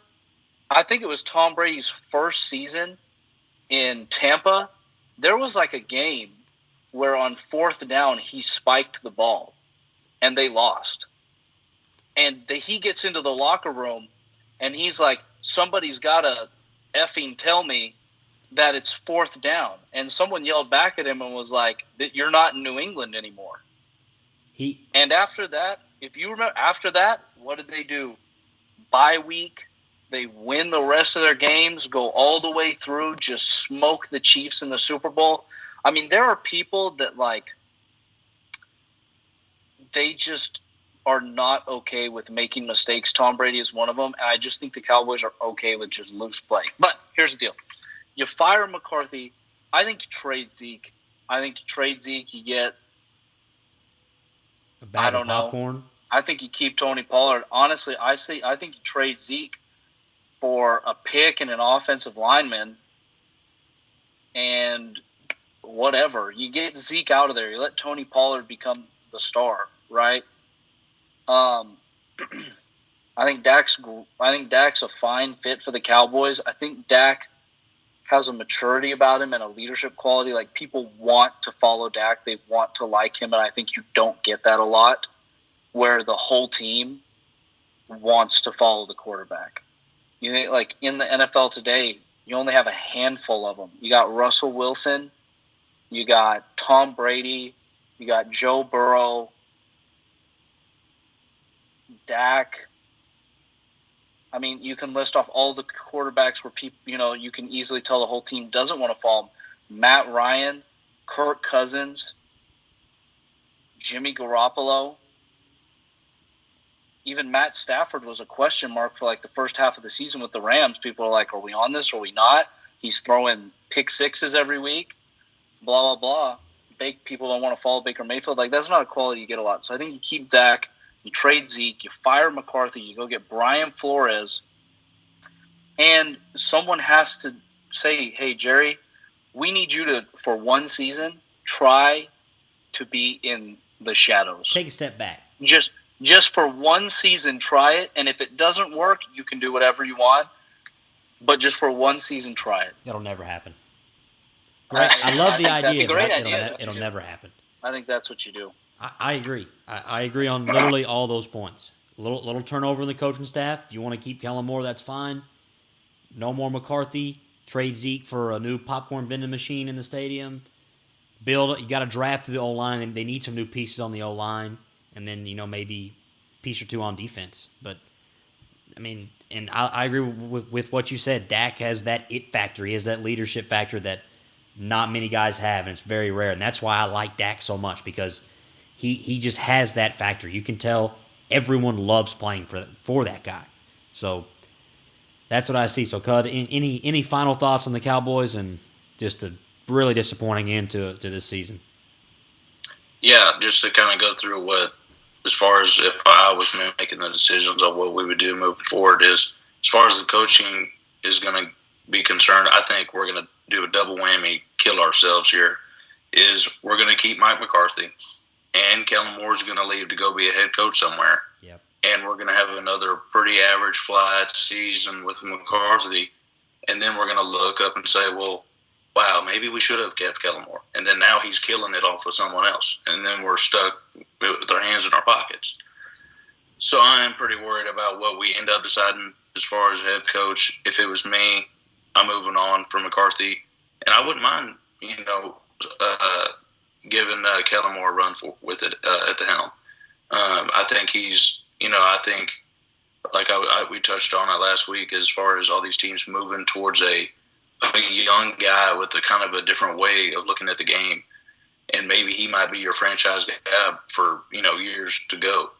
I think it was Tom Brady's first season in Tampa, there was like a game where on 4th down he spiked the ball and they lost. And he gets into the locker room and he's like, somebody's got to effing tell me that it's 4th down. And someone yelled back at him and was like, you're not in New England anymore. And after that, if you remember, after that, what did they do? Bye week, they win the rest of their games, go all the way through, just smoke the Chiefs in the Super Bowl. I mean, there are people that, like, they just are not okay with making mistakes. Tom Brady is one of them, and I just think the Cowboys are okay with just loose play. But here's the deal. You fire McCarthy. I think you trade Zeke. You get a bag of popcorn. I think you keep Tony Pollard. Honestly, I think you trade Zeke for a pick and an offensive lineman and whatever. You get Zeke out of there. You let Tony Pollard become the star, right? I think Dak's a fine fit for the Cowboys. I think Dak has a maturity about him and a leadership quality. Like, people want to follow Dak. They want to like him, and I think you don't get that a lot where the whole team wants to follow the quarterback. You think, like, in the NFL today, you only have a handful of them. You got Russell Wilson, you got Tom Brady, you got Joe Burrow, Dak. I mean, you can list off all the quarterbacks where people, you can easily tell the whole team doesn't want to follow them. Matt Ryan, Kirk Cousins, Jimmy Garoppolo. Even Matt Stafford was a question mark for like the first half of the season with the Rams. People are like, are we on this or are we not? He's throwing pick sixes every week, blah, blah, blah. People don't want to follow Baker Mayfield. Like, that's not a quality you get a lot. So I think you keep Dak. You trade Zeke, you fire McCarthy, you go get Brian Flores, and someone has to say, hey, Jerry, we need you to, for one season, try to be in the shadows. Take a step back. Just for one season, try it, and if it doesn't work, you can do whatever you want, but just for one season, try it. It'll never happen. Great. I love the idea. That's a great idea. It'll never happen. I think that's what you do. I agree. I agree on literally all those points. Little turnover in the coaching staff. If you want to keep Kellen Moore, that's fine. No more McCarthy. Trade Zeke for a new popcorn vending machine in the stadium. You got to draft through the O-line. They need some new pieces on the O-line. And then, maybe a piece or two on defense. But, I mean, and I agree with what you said. Dak has that it factor. He has that leadership factor that not many guys have, and it's very rare. And that's why I like Dak so much, because he just has that factor. You can tell everyone loves playing for that guy. So that's what I see. So, Cud, any final thoughts on the Cowboys and just a really disappointing end to this season? Yeah, just to kind of go through what, as far as if I was making the decisions on what we would do moving forward, is as far as the coaching is going to be concerned, I think we're going to do a double whammy, kill ourselves here. is we're going to keep Mike McCarthy, and Kellen Moore's going to leave to go be a head coach somewhere. Yep. And we're going to have another pretty average flat season with McCarthy, and then we're going to look up and say, well, wow, maybe we should have kept Kellen Moore. And then now he's killing it off with someone else, and then we're stuck with our hands in our pockets. So I am pretty worried about what we end up deciding as far as head coach. If it was me, I'm moving on from McCarthy, and I wouldn't mind, giving Kellen Moore a run with it at the helm. I think he's, I think like we touched on it last week, as far as all these teams moving towards a young guy with a kind of a different way of looking at the game, and maybe he might be your franchise guy for years to go.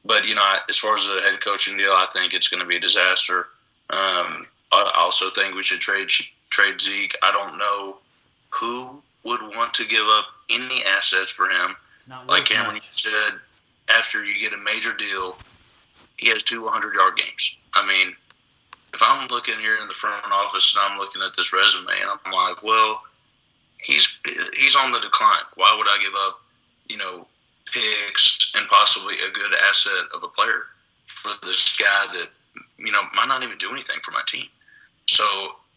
But as far as the head coaching deal, I think it's going to be a disaster. I also think we should trade Zeke. I don't know who would want to give up any assets for him. Like Cameron said, after you get a major deal, he has 2 100-yard games. I mean, if I'm looking here in the front office and I'm looking at this resume, and I'm like, well, he's on the decline. Why would I give up, picks and possibly a good asset of a player for this guy that, might not even do anything for my team? So,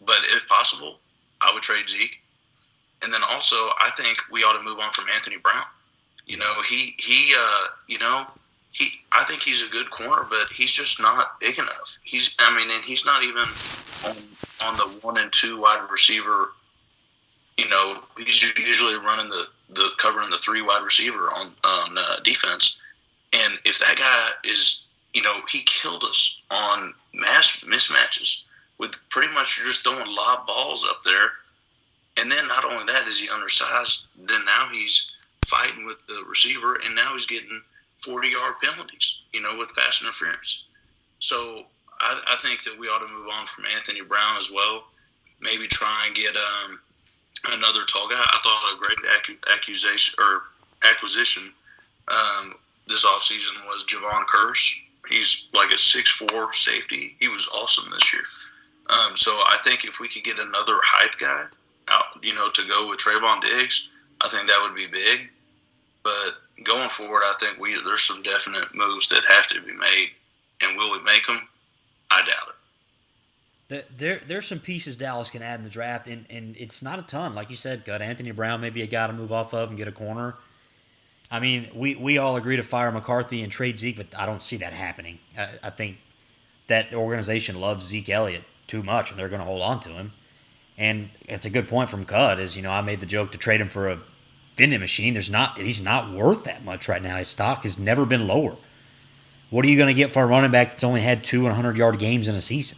but if possible, I would trade Zeke. And then also, I think we ought to move on from Anthony Brown. I think he's a good corner, but he's just not big enough. And he's not even on the 1 and 2 wide receiver. He's usually running the covering the 3 wide receiver on defense. And if that guy is, he killed us on mass mismatches with pretty much just throwing lob balls up there. And then not only that is he undersized, then now he's fighting with the receiver, and now he's getting 40-yard penalties, with pass interference. So I think that we ought to move on from Anthony Brown as well. Maybe try and get another tall guy. I thought a great acquisition this offseason was Javon Curse. He's like a 6'4" safety. He was awesome this year. So I think if we could get another height guy out, to go with Trayvon Diggs, I think that would be big. But going forward, I think there's some definite moves that have to be made. And will we make them? I doubt it. There's some pieces Dallas can add in the draft, and it's not a ton. Like you said, got Anthony Brown, maybe a guy to move off of and get a corner. I mean, we all agree to fire McCarthy and trade Zeke, but I don't see that happening. I think that organization loves Zeke Elliott too much, and they're going to hold on to him. And it's a good point from Cud, is, I made the joke to trade him for a vending machine. He's not worth that much right now. His stock has never been lower. What are you going to get for a running back that's only had 2 100-yard games in a season?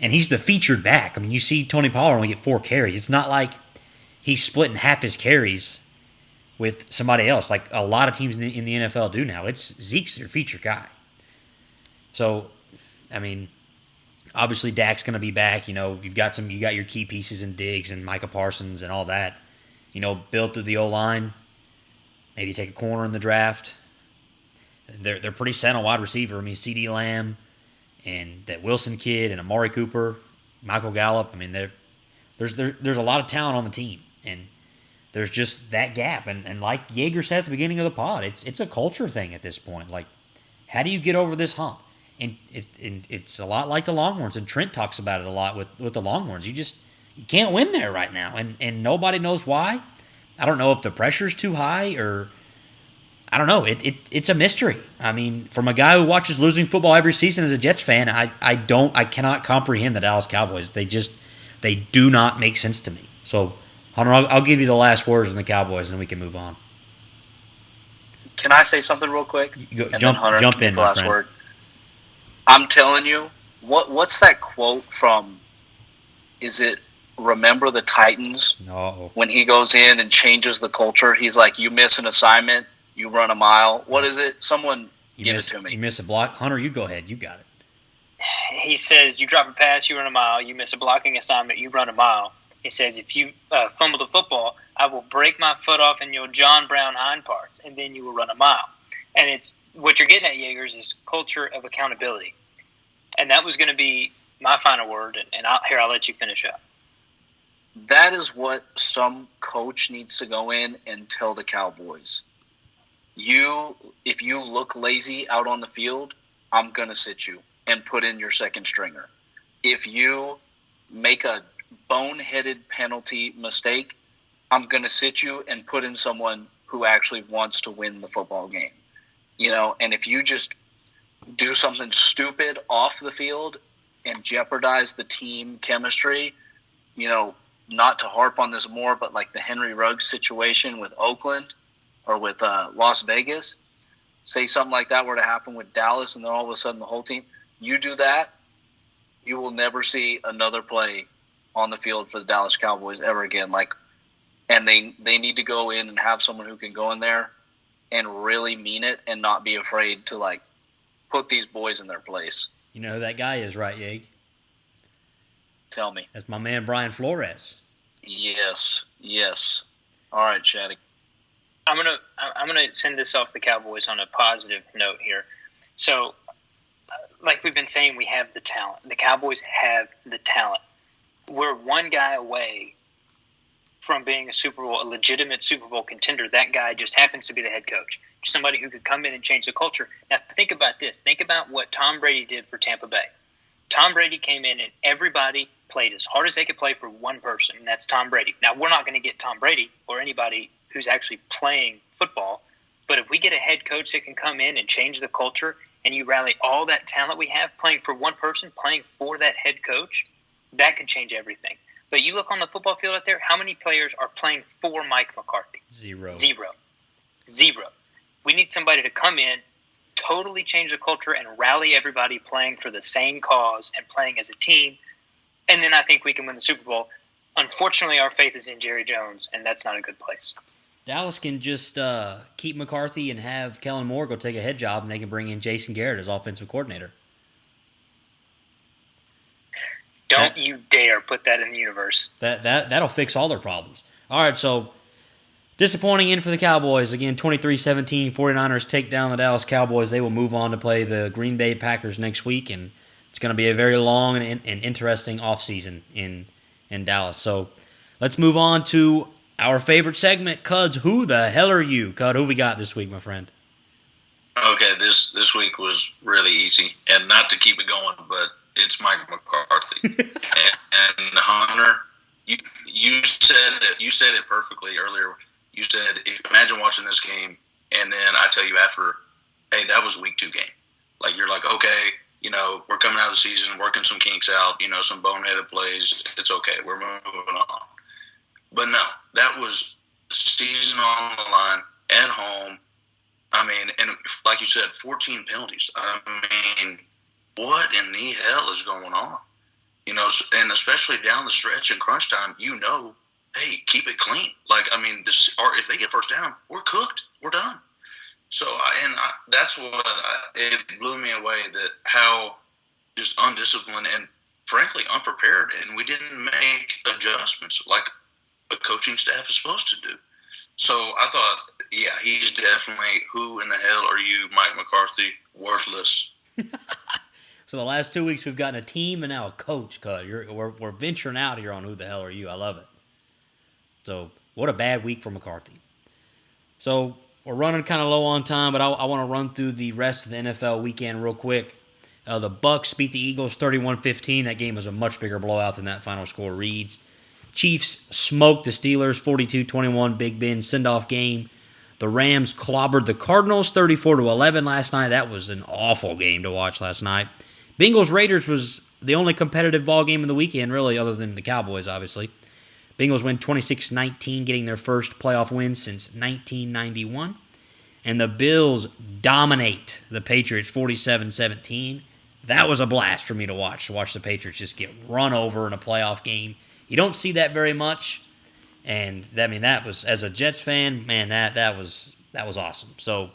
And he's the featured back. I mean, you see Tony Pollard only get 4 carries. It's not like he's splitting half his carries with somebody else, like a lot of teams in the NFL do now. It's Zeke's your feature guy. So, I mean, obviously Dak's going to be back. You got your key pieces in Diggs and Micah Parsons and all that. Built through the O-line. Maybe take a corner in the draft. They're pretty set on wide receiver. I mean, C.D. Lamb and that Wilson kid and Amari Cooper, Michael Gallup. I mean, there's a lot of talent on the team, and there's just that gap. And like Yeager said at the beginning of the pod, it's a culture thing at this point. Like, how do you get over this hump? And it's a lot like the Longhorns, and Trent talks about it a lot with the Longhorns. You can't win there right now, and nobody knows why. I don't know if the pressure's too high, or I don't know. It's a mystery. I mean, from a guy who watches losing football every season as a Jets fan, I cannot comprehend the Dallas Cowboys. They do not make sense to me. So, Hunter, I'll give you the last words on the Cowboys, and then we can move on. Can I say something real quick? Jump in, my friend. Word. I'm telling you, what's that quote from? Is it Remember the Titans? No. When he goes in and changes the culture, he's like, "You miss an assignment, you run a mile." What is it? Someone give it to me. You miss a block, Hunter. You go ahead. You got it. He says, "You drop a pass, you run a mile. You miss a blocking assignment, you run a mile." He says, "If you fumble the football, I will break my foot off in your John Brown hind parts, and then you will run a mile." And it's what you're getting at, Yeagers, is culture of accountability. And that was going to be my final word. And I'll let you finish up. That is what some coach needs to go in and tell the Cowboys. If you look lazy out on the field, I'm going to sit you and put in your second stringer. If you make a boneheaded penalty mistake, I'm going to sit you and put in someone who actually wants to win the football game. And if you just do something stupid off the field and jeopardize the team chemistry, not to harp on this more, but like the Henry Ruggs situation with Oakland or with Las Vegas, say something like that were to happen with Dallas and then all of a sudden the whole team, you do that, you will never see another play on the field for the Dallas Cowboys ever again. And they need to go in and have someone who can go in there and really mean it and not be afraid to put these boys in their place. You know who that guy is, right, Yeg? Tell me. That's my man Brian Flores. Yes. All right, Shaddy. I'm gonna send this off the Cowboys on a positive note here. So, like we've been saying, we have the talent. The Cowboys have the talent. We're one guy away from being a legitimate Super Bowl contender. That guy just happens to be the head coach. Somebody who could come in and change the culture. Now, think about this. Think about what Tom Brady did for Tampa Bay. Tom Brady came in and everybody played as hard as they could play for one person, and that's Tom Brady. Now, we're not going to get Tom Brady or anybody who's actually playing football, but if we get a head coach that can come in and change the culture and you rally all that talent we have playing for one person, playing for that head coach, that could change everything. But you look on the football field out there, how many players are playing for Mike McCarthy? Zero. We need somebody to come in, totally change the culture, and rally everybody playing for the same cause and playing as a team. And then I think we can win the Super Bowl. Unfortunately, our faith is in Jerry Jones, and that's not a good place. Dallas can just keep McCarthy and have Kellen Moore go take a head job, and they can bring in Jason Garrett as offensive coordinator. Don't you dare put that in the universe. That'll fix all their problems. All right, so disappointing end for the Cowboys. Again, 23-17, 49ers take down the Dallas Cowboys. They will move on to play the Green Bay Packers next week, and it's going to be a very long and interesting offseason in Dallas. So let's move on to our favorite segment, Cuds. Who the hell are you? Cud, who we got this week, my friend? Okay, this week was really easy, and not to keep it going, but it's Mike McCarthy. and Hunter, you said it perfectly earlier. You said, imagine watching this game, and then I tell you after, hey, that was a week 2 game. You're like, okay, we're coming out of the season, working some kinks out, some boneheaded plays. It's okay. We're moving on. But no, that was season on the line, at home. I mean, and like you said, 14 penalties. I mean, what in the hell is going on? And especially down the stretch in crunch time, hey, keep it clean. If they get first down, we're cooked. We're done. So, that's what it blew me away, that how just undisciplined and frankly unprepared, and we didn't make adjustments like a coaching staff is supposed to do. So I thought, yeah, he's definitely, who in the hell are you, Mike McCarthy? Worthless. So the last 2 weeks we've gotten a team and now a coach, Cud. We're venturing out here on who the hell are you. I love it. So what a bad week for McCarthy. So we're running kind of low on time, but I want to run through the rest of the NFL weekend real quick. The Bucs beat the Eagles 31-15. That game was a much bigger blowout than that final score reads. Chiefs smoked the Steelers 42-21, Big Ben send-off game. The Rams clobbered the Cardinals 34-11 last night. That was an awful game to watch last night. Bengals-Raiders was the only competitive ball game of the weekend, really, other than the Cowboys, obviously. Bengals win 26-19, getting their first playoff win since 1991. And the Bills dominate the Patriots 47-17. That was a blast for me to watch the Patriots just get run over in a playoff game. You don't see that very much. And, that was, as a Jets fan, man, that was awesome. So,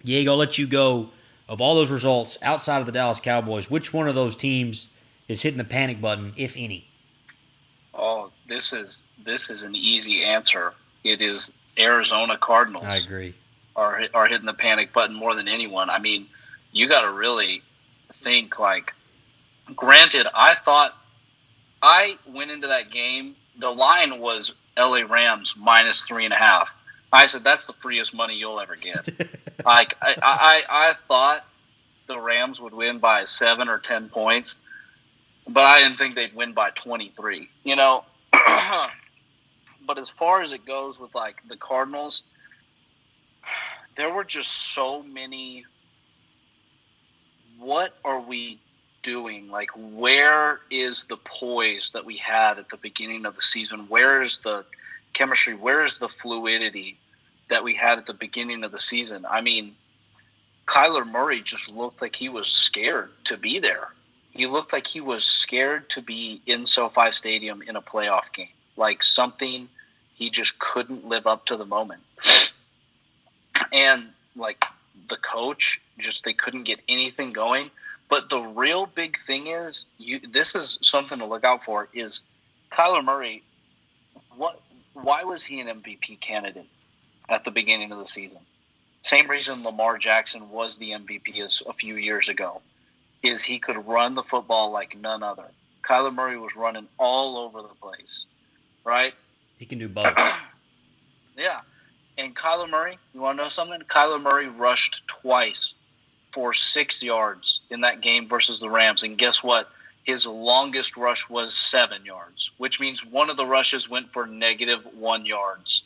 Diego, I'll let you go. Of all those results, outside of the Dallas Cowboys, which one of those teams is hitting the panic button, if any? Oh, this is an easy answer. It is Arizona Cardinals. I agree. Are hitting the panic button more than anyone. I mean, you got to really think, granted, I went into that game the line was LA Rams minus 3.5. I said, that's the freest money you'll ever get. Like, I thought the Rams would win by 7 or 10 points, but I didn't think they'd win by 23, you know. But as far as it goes with, like, the Cardinals, there were just so many, what are we doing? Like, where is the poise that we had at the beginning of the season? Where is the chemistry? Where is the fluidity that we had at the beginning of the season? I mean, Kyler Murray just looked like he was scared to be there. He looked like he was scared to be in SoFi Stadium in a playoff game. Like something he just couldn't live up to the moment. And, like, the coach, just they couldn't get anything going. But the real big thing is, this is something to look out for, is Kyler Murray, why was he an MVP candidate at the beginning of the season? Same reason Lamar Jackson was the MVP a few years ago, is he could run the football like none other. Kyler Murray was running all over the place, right? He can do both. Yeah. And Kyler Murray, you want to know something? Kyler Murray rushed twice for 6 yards in that game versus the Rams. And guess what? His longest rush was 7 yards, which means one of the rushes went for -1 yards.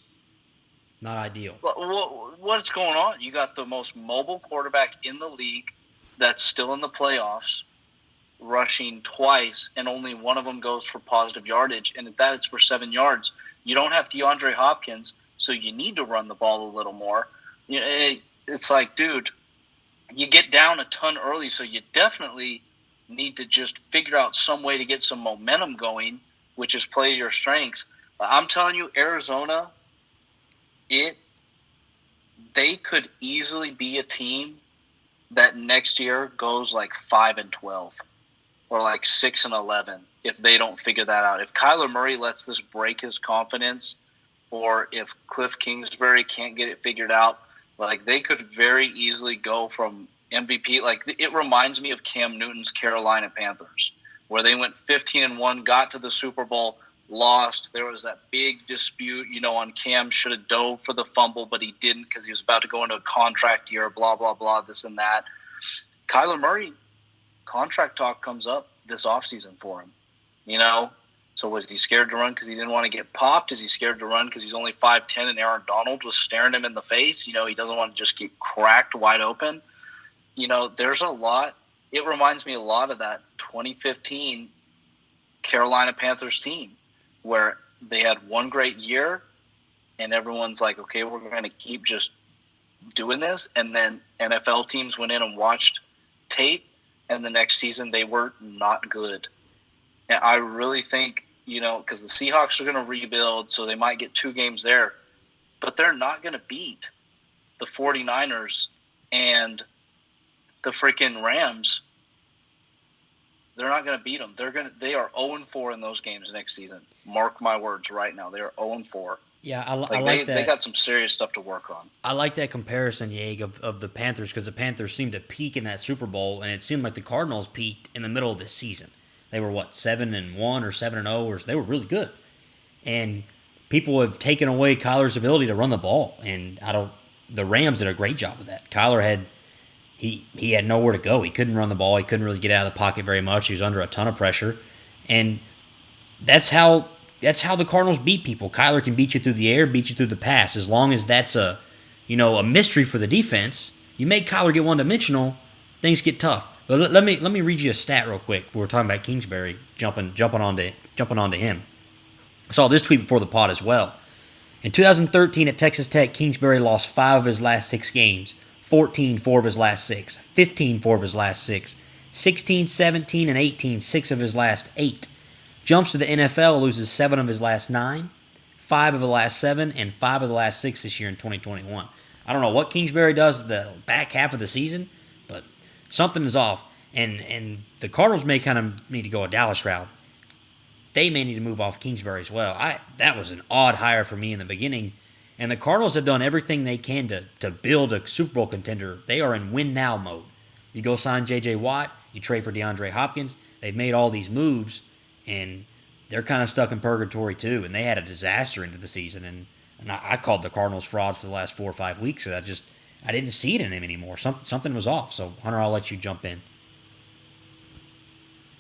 Not ideal. What's going on? You got the most mobile quarterback in the league that's still in the playoffs, rushing twice, and only one of them goes for positive yardage, and that it's for 7 yards. You don't have DeAndre Hopkins, so you need to run the ball a little more. It's like, dude, you get down a ton early, so you definitely need to just figure out some way to get some momentum going, which is play your strengths. I'm telling you, Arizona, they could easily be a team that next year goes like 5-12 or like 6-11 if they don't figure that out. If Kyler Murray lets this break his confidence, or if Cliff Kingsbury can't get it figured out, like they could very easily go from MVP. Like it reminds me of Cam Newton's Carolina Panthers, where they went 15-1, got to the Super Bowl, lost. There was that big dispute, on Cam should have dove for the fumble, but he didn't because he was about to go into a contract year, blah, blah, blah, this and that. Kyler Murray, contract talk comes up this offseason for him, So was he scared to run because he didn't want to get popped? Is he scared to run because he's only 5'10" and Aaron Donald was staring him in the face? He doesn't want to just get cracked wide open. There's a lot. It reminds me a lot of that 2015 Carolina Panthers team, where they had one great year and everyone's like, okay, we're going to keep just doing this. And then NFL teams went in and watched tape, and the next season they were not good. And I really think, because the Seahawks are going to rebuild, so they might get 2 games there, but they're not going to beat the 49ers and the freaking Rams. They're not going to beat them. They are 0-4 in those games next season. Mark my words right now. They are 0-4. Yeah, I like that. They got some serious stuff to work on. I like that comparison, Yeg, of the Panthers, because the Panthers seemed to peak in that Super Bowl, and it seemed like the Cardinals peaked in the middle of this season. They were, 7-1 or 7-0, or they were really good. And people have taken away Kyler's ability to run the ball, and the Rams did a great job of that. Kyler had nowhere to go. He couldn't run the ball. He couldn't really get out of the pocket very much. He was under a ton of pressure. And that's how the Cardinals beat people. Kyler can beat you through the air, beat you through the pass. As long as that's a mystery for the defense, you make Kyler get one-dimensional, things get tough. But let me read you a stat real quick. We were talking about Kingsbury jumping onto him. I saw this tweet before the pod as well. In 2013 at Texas Tech, Kingsbury lost 5 of his last 6 games. 14, 4 of his last 6, 15, 4 of his last 6, 16, 17, and 18, 6 of his last 8. Jumps to the NFL, loses 7 of his last 9, 5 of the last 7, and 5 of the last 6 this year in 2021. I don't know what Kingsbury does the back half of the season, but something is off. And the Cardinals may kind of need to go a Dallas route. They may need to move off Kingsbury as well. That was an odd hire for me in the beginning. And the Cardinals have done everything they can to build a Super Bowl contender. They are in win-now mode. You go sign J.J. Watt, you trade for DeAndre Hopkins. They've made all these moves, and they're kind of stuck in purgatory too, and they had a disaster into the season. And I called the Cardinals frauds for the last 4 or 5 weeks. So I didn't see it in him anymore. Something was off. So Hunter, I'll let you jump in.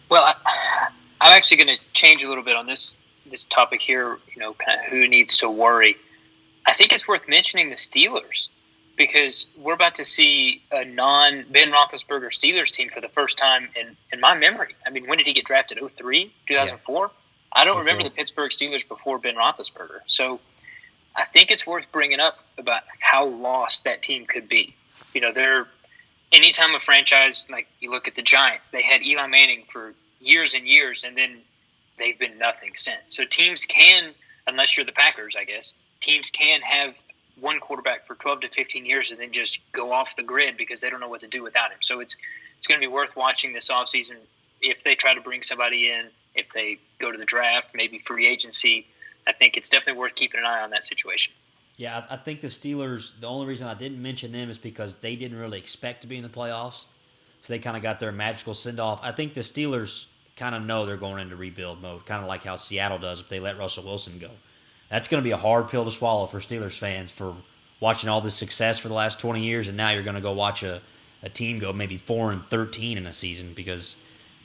Well, I'm actually going to change a little bit on this topic here. Kind of who needs to worry. I think it's worth mentioning the Steelers, because we're about to see a non-Ben Roethlisberger Steelers team for the first time in my memory. I mean, when did he get drafted? 2003, 2004? Yeah. I don't remember the Pittsburgh Steelers before Ben Roethlisberger. So I think it's worth bringing up about how lost that team could be. Anytime a franchise, like you look at the Giants, they had Eli Manning for years and years, and then they've been nothing since. So teams can, unless you're the Packers, I guess, teams can have one quarterback for 12 to 15 years and then just go off the grid because they don't know what to do without him. So it's going to be worth watching this offseason if they try to bring somebody in, if they go to the draft, maybe free agency. I think it's definitely worth keeping an eye on that situation. Yeah, I think the Steelers, the only reason I didn't mention them is because they didn't really expect to be in the playoffs. So they kind of got their magical send-off. I think the Steelers kind of know they're going into rebuild mode, kind of like how Seattle does if they let Russell Wilson go. That's going to be a hard pill to swallow for Steelers fans for watching all this success for the last 20 years, and now you're going to go watch a team go maybe 4-13 in a season because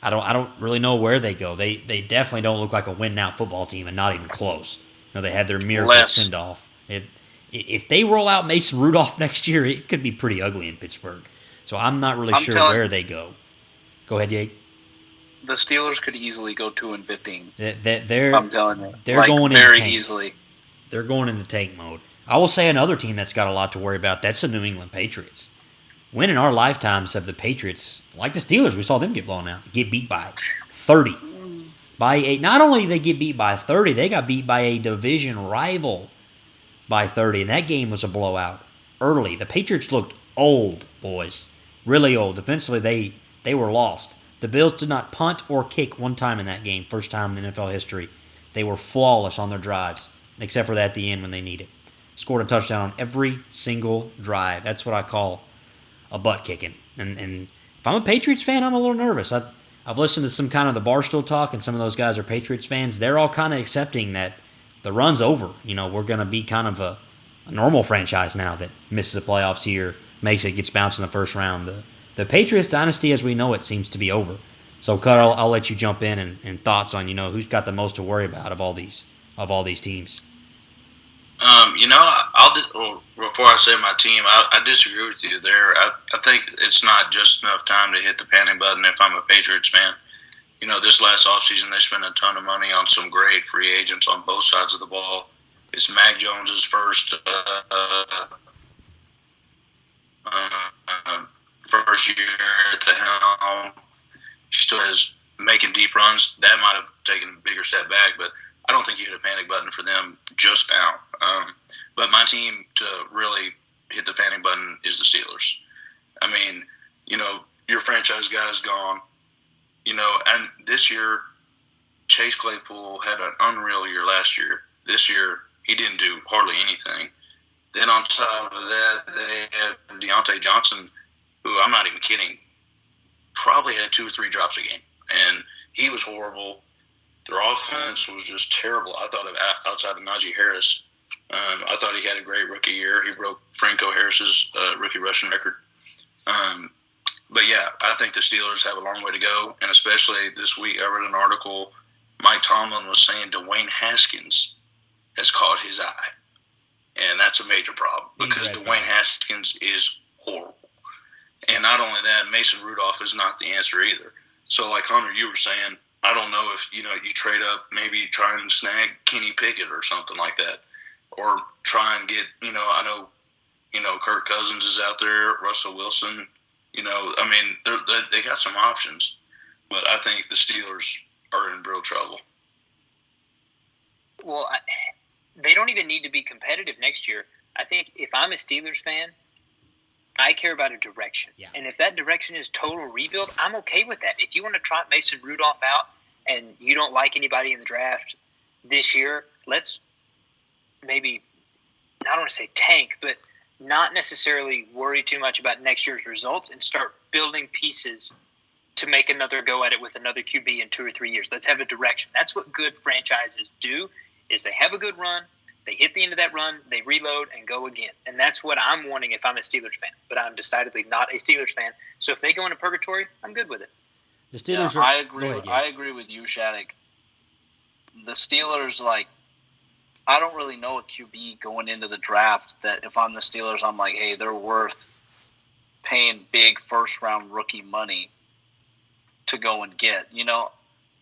I don't really know where they go. They definitely don't look like a win-now football team, and not even close. They had their miracle send-off. If they roll out Mason Rudolph next year, it could be pretty ugly in Pittsburgh. So I'm not really sure where they go. Go ahead, Jake. The Steelers could easily go 2-15. I'm telling you, they're going very easily. They're going into tank mode. I will say another team that's got a lot to worry about. That's the New England Patriots. When in our lifetimes have the Patriots, like the Steelers, we saw them get blown out, get beat by 30, by 8. Not only did they get beat by 30, they got beat by a division rival by 30, and that game was a blowout early. The Patriots looked old, boys, really old. Defensively, they were lost. The Bills did not punt or kick one time in that game, first time in NFL history. They were flawless on their drives, except for that at the end when they needed. Scored a touchdown on every single drive. That's what I call a butt kicking. And if I'm a Patriots fan, I'm a little nervous. I've listened to some kind of the Barstool talk, and some of those guys are Patriots fans. They're all kind of accepting that the run's over. We're going to be kind of a normal franchise now that misses the playoffs here, gets bounced in the first round. The Patriots dynasty as we know it seems to be over. So, Cut, I'll let you jump in and thoughts on who's got the most to worry about of all these teams. Before I say my team, I disagree with you there. I think it's not just enough time to hit the panic button if I'm a Patriots fan. This last offseason, they spent a ton of money on some great free agents on both sides of the ball. It's Mac Jones's first year at the helm. He still is making deep runs. That might have taken a bigger step back, but I don't think you hit a panic button for them just now. But my team to really hit the panic button is the Steelers. I mean, your franchise guy is gone. And this year, Chase Claypool had an unreal year last year. This year, he didn't do hardly anything. Then on top of that, they had Deontay Johnson, who I'm not even kidding, probably had 2 or 3 drops a game. And he was horrible. Their offense was just terrible. I thought outside of Najee Harris, I thought he had a great rookie year. He broke Franco Harris's rookie rushing record. But yeah, I think the Steelers have a long way to go. And especially this week, I read an article, Mike Tomlin was saying Dwayne Haskins has caught his eye. And that's a major problem because Dwayne Haskins is horrible. And not only that, Mason Rudolph is not the answer either. So like Hunter, you were saying, I don't know if, you trade up, maybe try and snag Kenny Pickett or something like that. Or try and get, I know, Kirk Cousins is out there, Russell Wilson. They got some options. But I think the Steelers are in real trouble. Well, they don't even need to be competitive next year. I think if I'm a Steelers fan, I care about a direction. Yeah. And if that direction is total rebuild, I'm okay with that. If you want to trot Mason Rudolph out and you don't like anybody in the draft this year, let's maybe, I don't want to say tank, but not necessarily worry too much about next year's results and start building pieces to make another go at it with another QB in 2 or 3 years. Let's have a direction. That's what good franchises do, is they have a good run, they hit the end of that run, they reload and go again. And that's what I'm wanting if I'm a Steelers fan. But I'm decidedly not a Steelers fan. So if they go into purgatory, I'm good with it. The Steelers Yeah, are. I agree. Go ahead, yeah. I agree with you, Shattuck. The Steelers, like, I don't really know a QB going into the draft that if I'm the Steelers, I'm like, hey, they're worth paying big first-round rookie money to go and get. You know,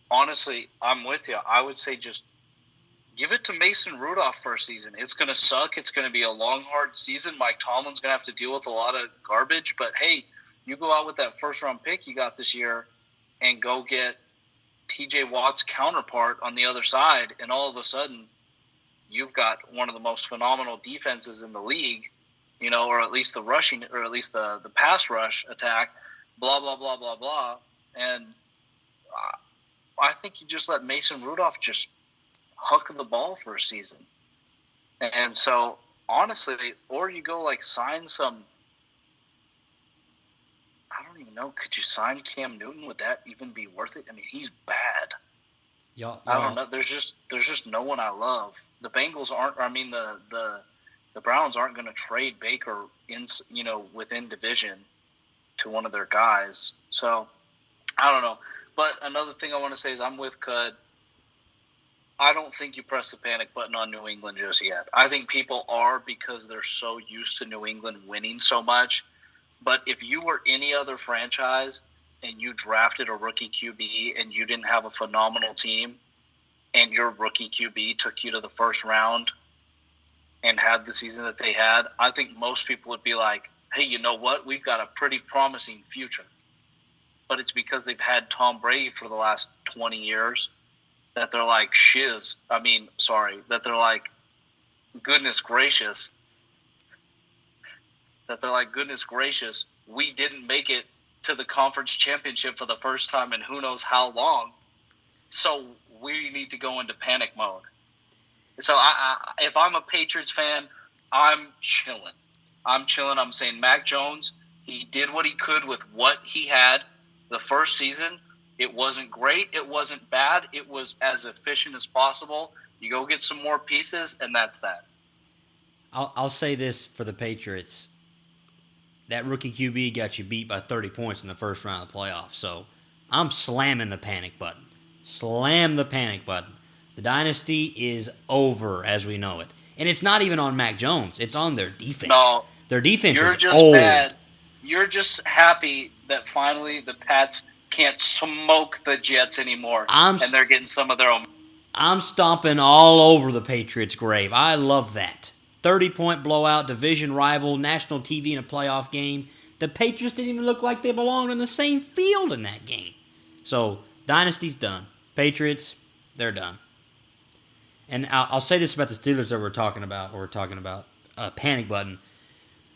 honestly, I'm with you. I would say just give it to Mason Rudolph first season. It's going to suck. It's going to be a long, hard season. Mike Tomlin's going to have to deal with a lot of garbage. But, hey, you go out with that first-round pick you got this year and go get T.J. Watt's counterpart on the other side, and all of a sudden you've got one of the most phenomenal defenses in the league, you know, or at least the rushing, or at least the pass rush attack, blah, blah, blah, blah, blah. And I think you just let Mason Rudolph just huck the ball for a season. And so, honestly, or you go, like, sign some – I don't even know. Could you sign Cam Newton? Would that even be worth it? I mean, he's bad. I don't know. There's just no one I love. The Bengals aren't. I mean, the Browns aren't going to trade Baker within division to one of their guys. So I don't know. But another thing I want to say is I'm with Cud. I don't think you press the panic button on New England just yet. I think people are because they're so used to New England winning so much. But if you were any other franchise and you drafted a rookie QB and you didn't have a phenomenal team and your rookie QB took you to the first round and had the season that they had, I think most people would be like, hey, you know what? We've got a pretty promising future. But it's because they've had Tom Brady for the last 20 years that they're like, that they're like, goodness gracious, we didn't make it to the conference championship for the first time in who knows how long, so we need to go into panic mode. So if I'm a Patriots fan, I'm chilling. I'm saying Mac Jones, he did what he could with what he had the first season. It wasn't great. It wasn't bad. It was as efficient as possible. You go get some more pieces, and that's that. I'll say this for the Patriots. That rookie QB got you beat by 30 points in the first round of the playoffs. So I'm slamming the panic button. Slam the panic button. The dynasty is over as we know it. And it's not even on Mac Jones. It's on their defense. No. Their defense You're is just old. mad. You're just happy that finally the Pats can't smoke the Jets anymore. And they're getting some of their own. I'm stomping all over the Patriots' grave. I love that. 30-point blowout, division rival, national TV in a playoff game. The Patriots didn't even look like they belonged on the same field in that game. So, dynasty's done. Patriots, they're done. And I'll say this about the Steelers that we're talking about panic button.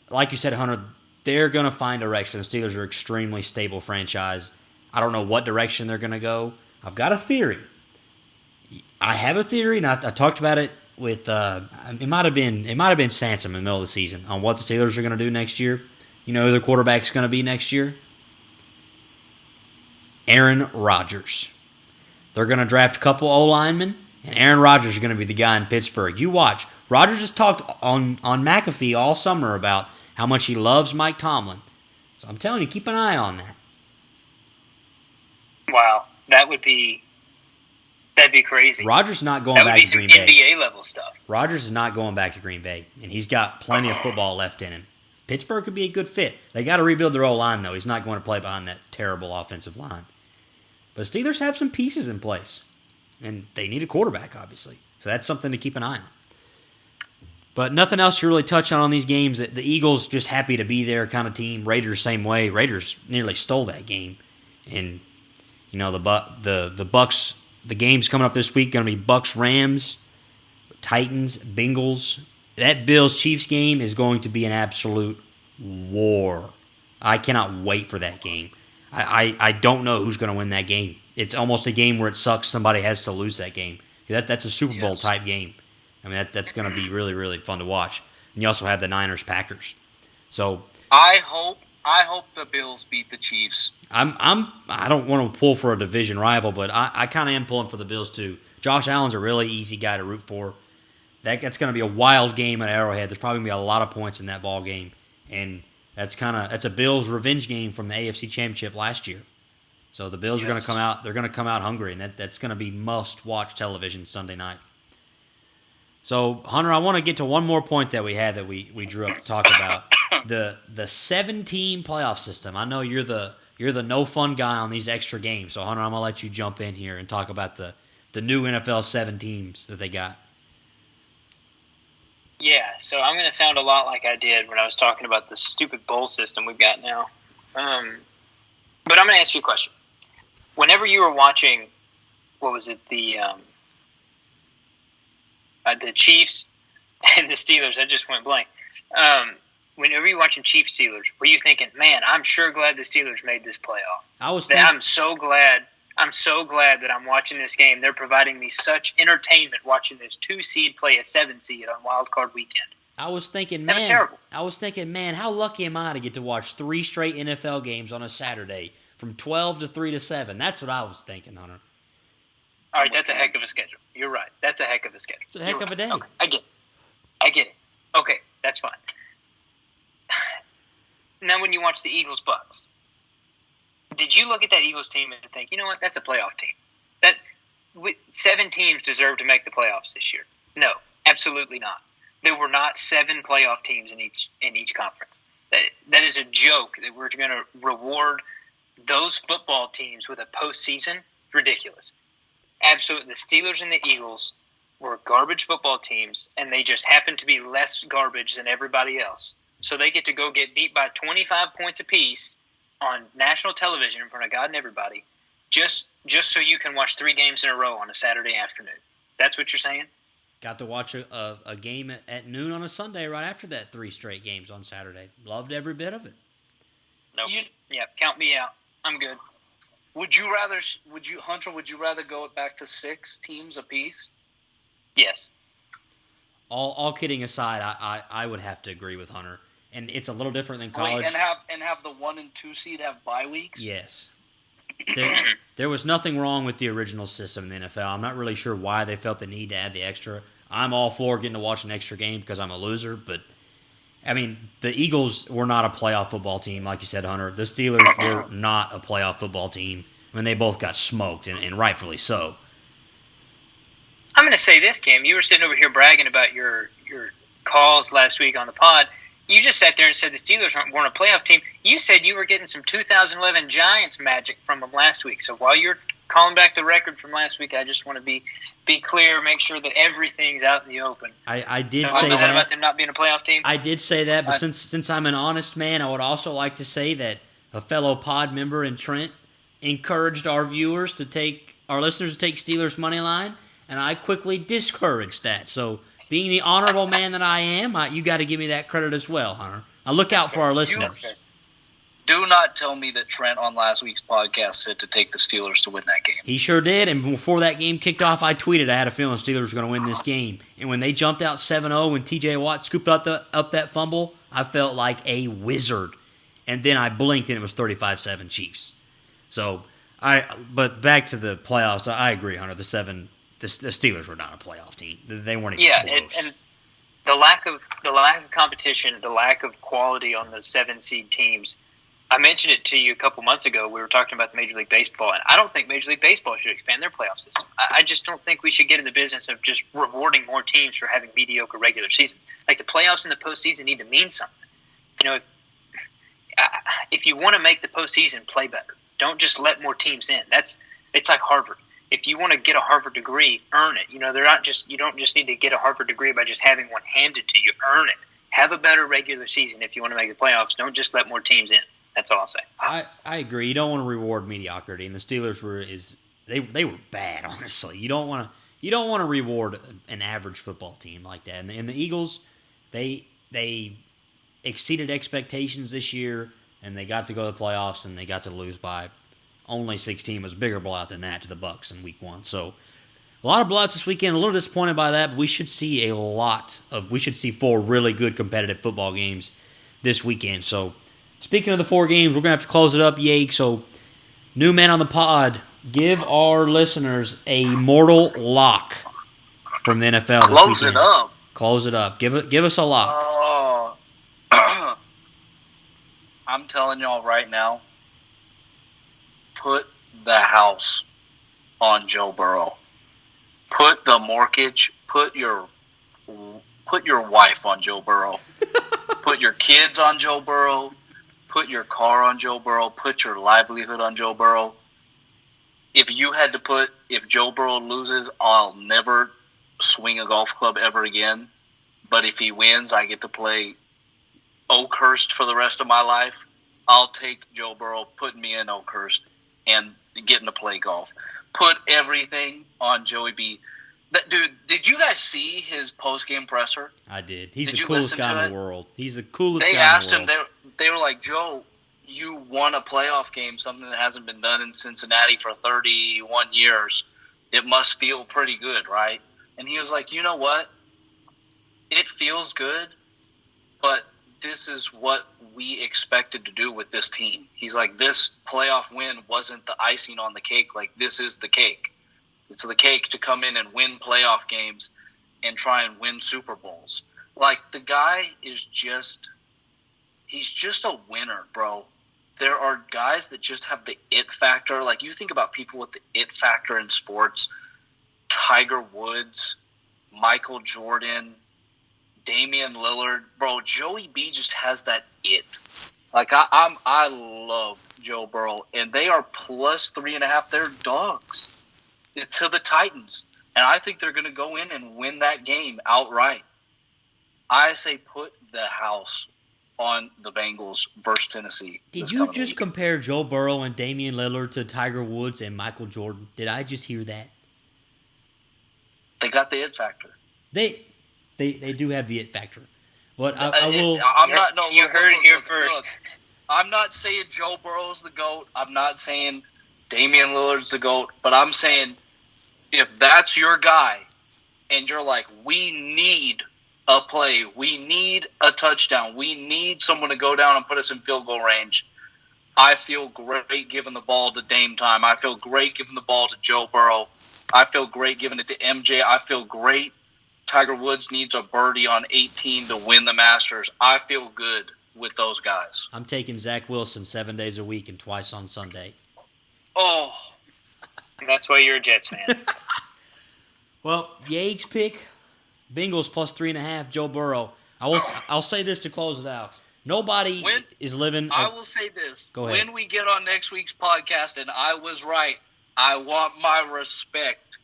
Like you said, Hunter, they're going to find direction. The Steelers are an extremely stable franchise. I don't know what direction they're going to go. I've got a theory. I have a theory, and I talked about it with it might have been Sansom in the middle of the season on what the Steelers are going to do next year. You know who their quarterback's going to be next year? Aaron Rodgers. They're going to draft a couple O-linemen, and Aaron Rodgers is going to be the guy in Pittsburgh. You watch. Rodgers has talked on McAfee all summer about how much he loves Mike Tomlin. So I'm telling you, keep an eye on that. Wow, that'd be crazy. Rodgers is not going back to Green Bay. That would be some NBA level stuff. Rodgers is not going back to Green Bay, and he's got plenty of football left in him. Pittsburgh could be a good fit. They got to rebuild their O-line, though. He's not going to play behind that terrible offensive line. But Steelers have some pieces in place, and they need a quarterback, obviously. So that's something to keep an eye on. But nothing else to really touch on these games. The Eagles just happy to be there kind of team. Raiders same way. Raiders nearly stole that game. And, you know, the Bucks, the games coming up this week going to be Bucks, Rams, Titans, Bengals. That Bills-Chiefs game is going to be an absolute war. I cannot wait for that game. I don't know who's going to win that game. It's almost a game where it sucks somebody has to lose that game. That's a Super Bowl type game. I mean, that's going to be really, really fun to watch. And you also have the Niners-Packers. So I hope I hope the Bills beat the Chiefs. I don't want to pull for a division rival, but I kind of am pulling for the Bills too. Josh Allen's a really easy guy to root for. That's going to be a wild game at Arrowhead. There's probably going to be a lot of points in that ball game, and that's a Bills revenge game from the AFC Championship last year. So the Bills are going to come out. They're going to come out hungry, and that's going to be must-watch television Sunday night. So Hunter, I want to get to one more point that we had that we drew up to talk about the 7-team playoff system. I know you're the no fun guy on these extra games, so Hunter, I'm gonna let you jump in here and talk about the new NFL 7 teams that they got. Yeah, so I'm going to sound a lot like I did when I was talking about the stupid bowl system we've got now. But I'm going to ask you a question. Whenever you were watching, what was it, the Chiefs and the Steelers, I just went blank. Whenever you're watching Chiefs-Steelers, were you thinking, man, I'm sure glad the Steelers made this playoff? I'm so glad that I'm watching this game. They're providing me such entertainment watching this 2-seed play a 7-seed on Wild Card Weekend. I was thinking, that was terrible. man, how lucky am I to get to watch 3 straight NFL games on a Saturday from 12 to 3 to 7? That's what I was thinking, Hunter. All right, that's a heck of a schedule. You're right. That's a heck of a schedule. It's a heck of a day. Okay, I get it. Okay, that's fine. Now, when you watch the Eagles-Bucks, did you look at that Eagles team and think, you know what, that's a playoff team? 7 teams deserve to make the playoffs this year. No, absolutely not. There were not 7 playoff teams in each conference. That is a joke that we're going to reward those football teams with a postseason. Ridiculous. Absolutely. The Steelers and the Eagles were garbage football teams, and they just happen to be less garbage than everybody else. So they get to go get beat by 25 points apiece on national television in front of God and everybody, just so you can watch 3 games in a row on a Saturday afternoon. That's what you're saying? Got to watch a game at noon on a Sunday right after that 3 straight games on Saturday. Loved every bit of it. Nope. Yeah, count me out. I'm good. Would you rather go back to 6 teams apiece? Yes. All kidding aside, I would have to agree with Hunter. And it's a little different than college. And have the 1 and 2 seed have bye weeks? Yes. There was nothing wrong with the original system in the NFL. I'm not really sure why they felt the need to add the extra. I'm all for getting to watch an extra game because I'm a loser, but I mean, the Eagles were not a playoff football team, like you said, Hunter. The Steelers were not a playoff football team. I mean, they both got smoked, and rightfully so. I'm going to say this, Cam. You were sitting over here bragging about your calls last week on the pod. You just sat there and said the Steelers weren't a playoff team. You said you were getting some 2011 Giants magic from them last week. So while you're calling back the record from last week, I just want to be clear, make sure that everything's out in the open. I did so say that about them not being a playoff team. I did say that, but since I'm an honest man, I would also like to say that a fellow pod member in Trent encouraged our listeners to take Steelers money line, and I quickly discouraged that. So, being the honorable man that I am, you got to give me that credit as well, Hunter. I look out for our listeners. Do not tell me that Trent on last week's podcast said to take the Steelers to win that game. He sure did, and before that game kicked off, I tweeted I had a feeling the Steelers were going to win this game. And when they jumped out 7-0 when T.J. Watt scooped up that fumble, I felt like a wizard. And then I blinked and it was 35-7 Chiefs. So, but back to the playoffs, I agree, Hunter. The Steelers were not a playoff team. They weren't even close. And the lack of competition, the lack of quality on the 7-seed teams. I mentioned it to you a couple months ago. We were talking about Major League Baseball, and I don't think Major League Baseball should expand their playoff system. I just don't think we should get in the business of just rewarding more teams for having mediocre regular seasons. Like, the playoffs and the postseason need to mean something. You know, if you want to make the postseason, play better. Don't just let more teams in. It's like Harvard. If you want to get a Harvard degree, earn it. You know, you don't just need to get a Harvard degree by just having one handed to you. Earn it. Have a better regular season if you want to make the playoffs. Don't just let more teams in. That's all I'll say. I agree. You don't want to reward mediocrity, and the Steelers they were bad. Honestly, you don't want to reward an average football team like that. And the Eagles, they exceeded expectations this year, and they got to go to the playoffs, and they got to lose by only 16. It was a bigger blowout than that to the Bucs in Week 1. So a lot of blowouts this weekend. A little disappointed by that, but we should see 4 really good competitive football games this weekend. So Speaking of the 4 games, we're going to have to close it up, Yake. So, new man on the pod, give our listeners a mortal lock from the NFL this Close weekend. it up. Close it up. Give us a lock. Oh, I'm telling y'all right now, put the house on Joe Burrow. Put the mortgage, put your wife on Joe Burrow. Put your kids on Joe Burrow. Put your car on Joe Burrow. Put your livelihood on Joe Burrow. If Joe Burrow loses, I'll never swing a golf club ever again. But if he wins, I get to play Oakhurst for the rest of my life. I'll take Joe Burrow, putting me in Oakhurst, and getting to play golf. Put everything on Joey B. Dude, did you guys see his post-game presser? I did. He's Did the you coolest listen to guy in it? the world. He's the coolest They guy asked in the him, world. they were like, Joe, you won a playoff game, something that hasn't been done in Cincinnati for 31 years. It must feel pretty good, right? And he was like, you know what? It feels good, but this is what we expected to do with this team. He's like, this playoff win wasn't the icing on the cake. Like, this is the cake. It's the cake to come in and win playoff games and try and win Super Bowls. Like, the guy is he's just a winner, bro. There are guys that just have the it factor. Like, you think about people with the it factor in sports, Tiger Woods, Michael Jordan, Damian Lillard. Bro, Joey B just has that it. Like, I love Joe Burrow, and they are plus 3.5. They're dogs. It's to the Titans, and I think they're going to go in and win that game outright. I say put the house on the Bengals versus Tennessee. Did you just compare Joe Burrow and Damian Lillard to Tiger Woods and Michael Jordan? Did I just hear that? They got the it factor. They do have the it factor. But I will. You heard it here first. Look, I'm not saying Joe Burrow's the GOAT. I'm not saying Damian Lillard's the GOAT. But I'm saying if that's your guy and you're like, we need a play, we need a touchdown, we need someone to go down and put us in field goal range, I feel great giving the ball to Dame Time. I feel great giving the ball to Joe Burrow. I feel great giving it to MJ. I feel great. Tiger Woods needs a birdie on 18 to win the Masters. I feel good with those guys. I'm taking Zach Wilson 7 days a week and twice on Sunday. Oh. That's why you're a Jets fan. Well, Yake's pick, Bengals plus 3.5, Joe Burrow. I'll say this to close it out. Nobody is living. I will say this. Go ahead. When we get on next week's podcast and I was right, I want my respect.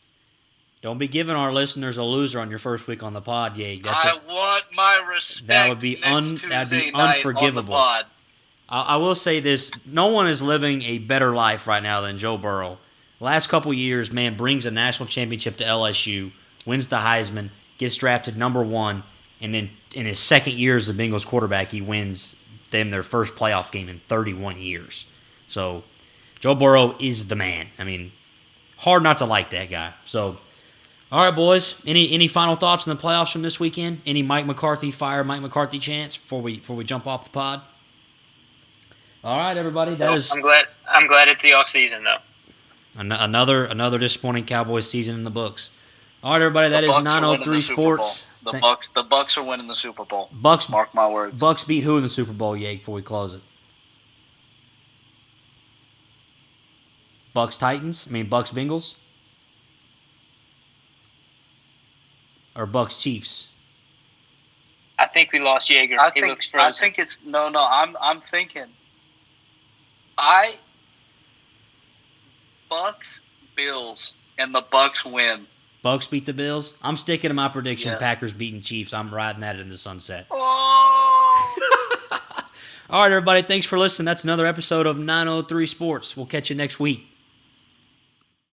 Don't be giving our listeners a loser on your first week on the pod, Yake. I want my respect. That would be unforgivable. I will say this: no one is living a better life right now than Joe Burrow. Last couple years, man, brings a national championship to LSU, wins the Heisman, gets drafted number 1, and then in his second year as the Bengals quarterback, he wins them their first playoff game in 31 years. So Joe Burrow is the man. I mean, hard not to like that guy. So. All right, boys. Any final thoughts on the playoffs from this weekend? Any Mike McCarthy chants before we jump off the pod? All right, everybody. I'm glad it's the off season though. Another disappointing Cowboys season in the books. All right, everybody. That is 903 Sports. The Bucks are winning the Super Bowl. Bucks. Mark my words. Bucks beat who in the Super Bowl, Yake? Before we close it. Bucks Bengals. Or Bucks Chiefs? I think we lost Jaeger. He looks frozen. I think it's no. I'm thinking. Bucks Bills and the Bucks win. Bucks beat the Bills. I'm sticking to my prediction. Yes. Packers beating Chiefs. I'm riding that in the sunset. Oh. All right, everybody. Thanks for listening. That's another episode of 903 Sports. We'll catch you next week.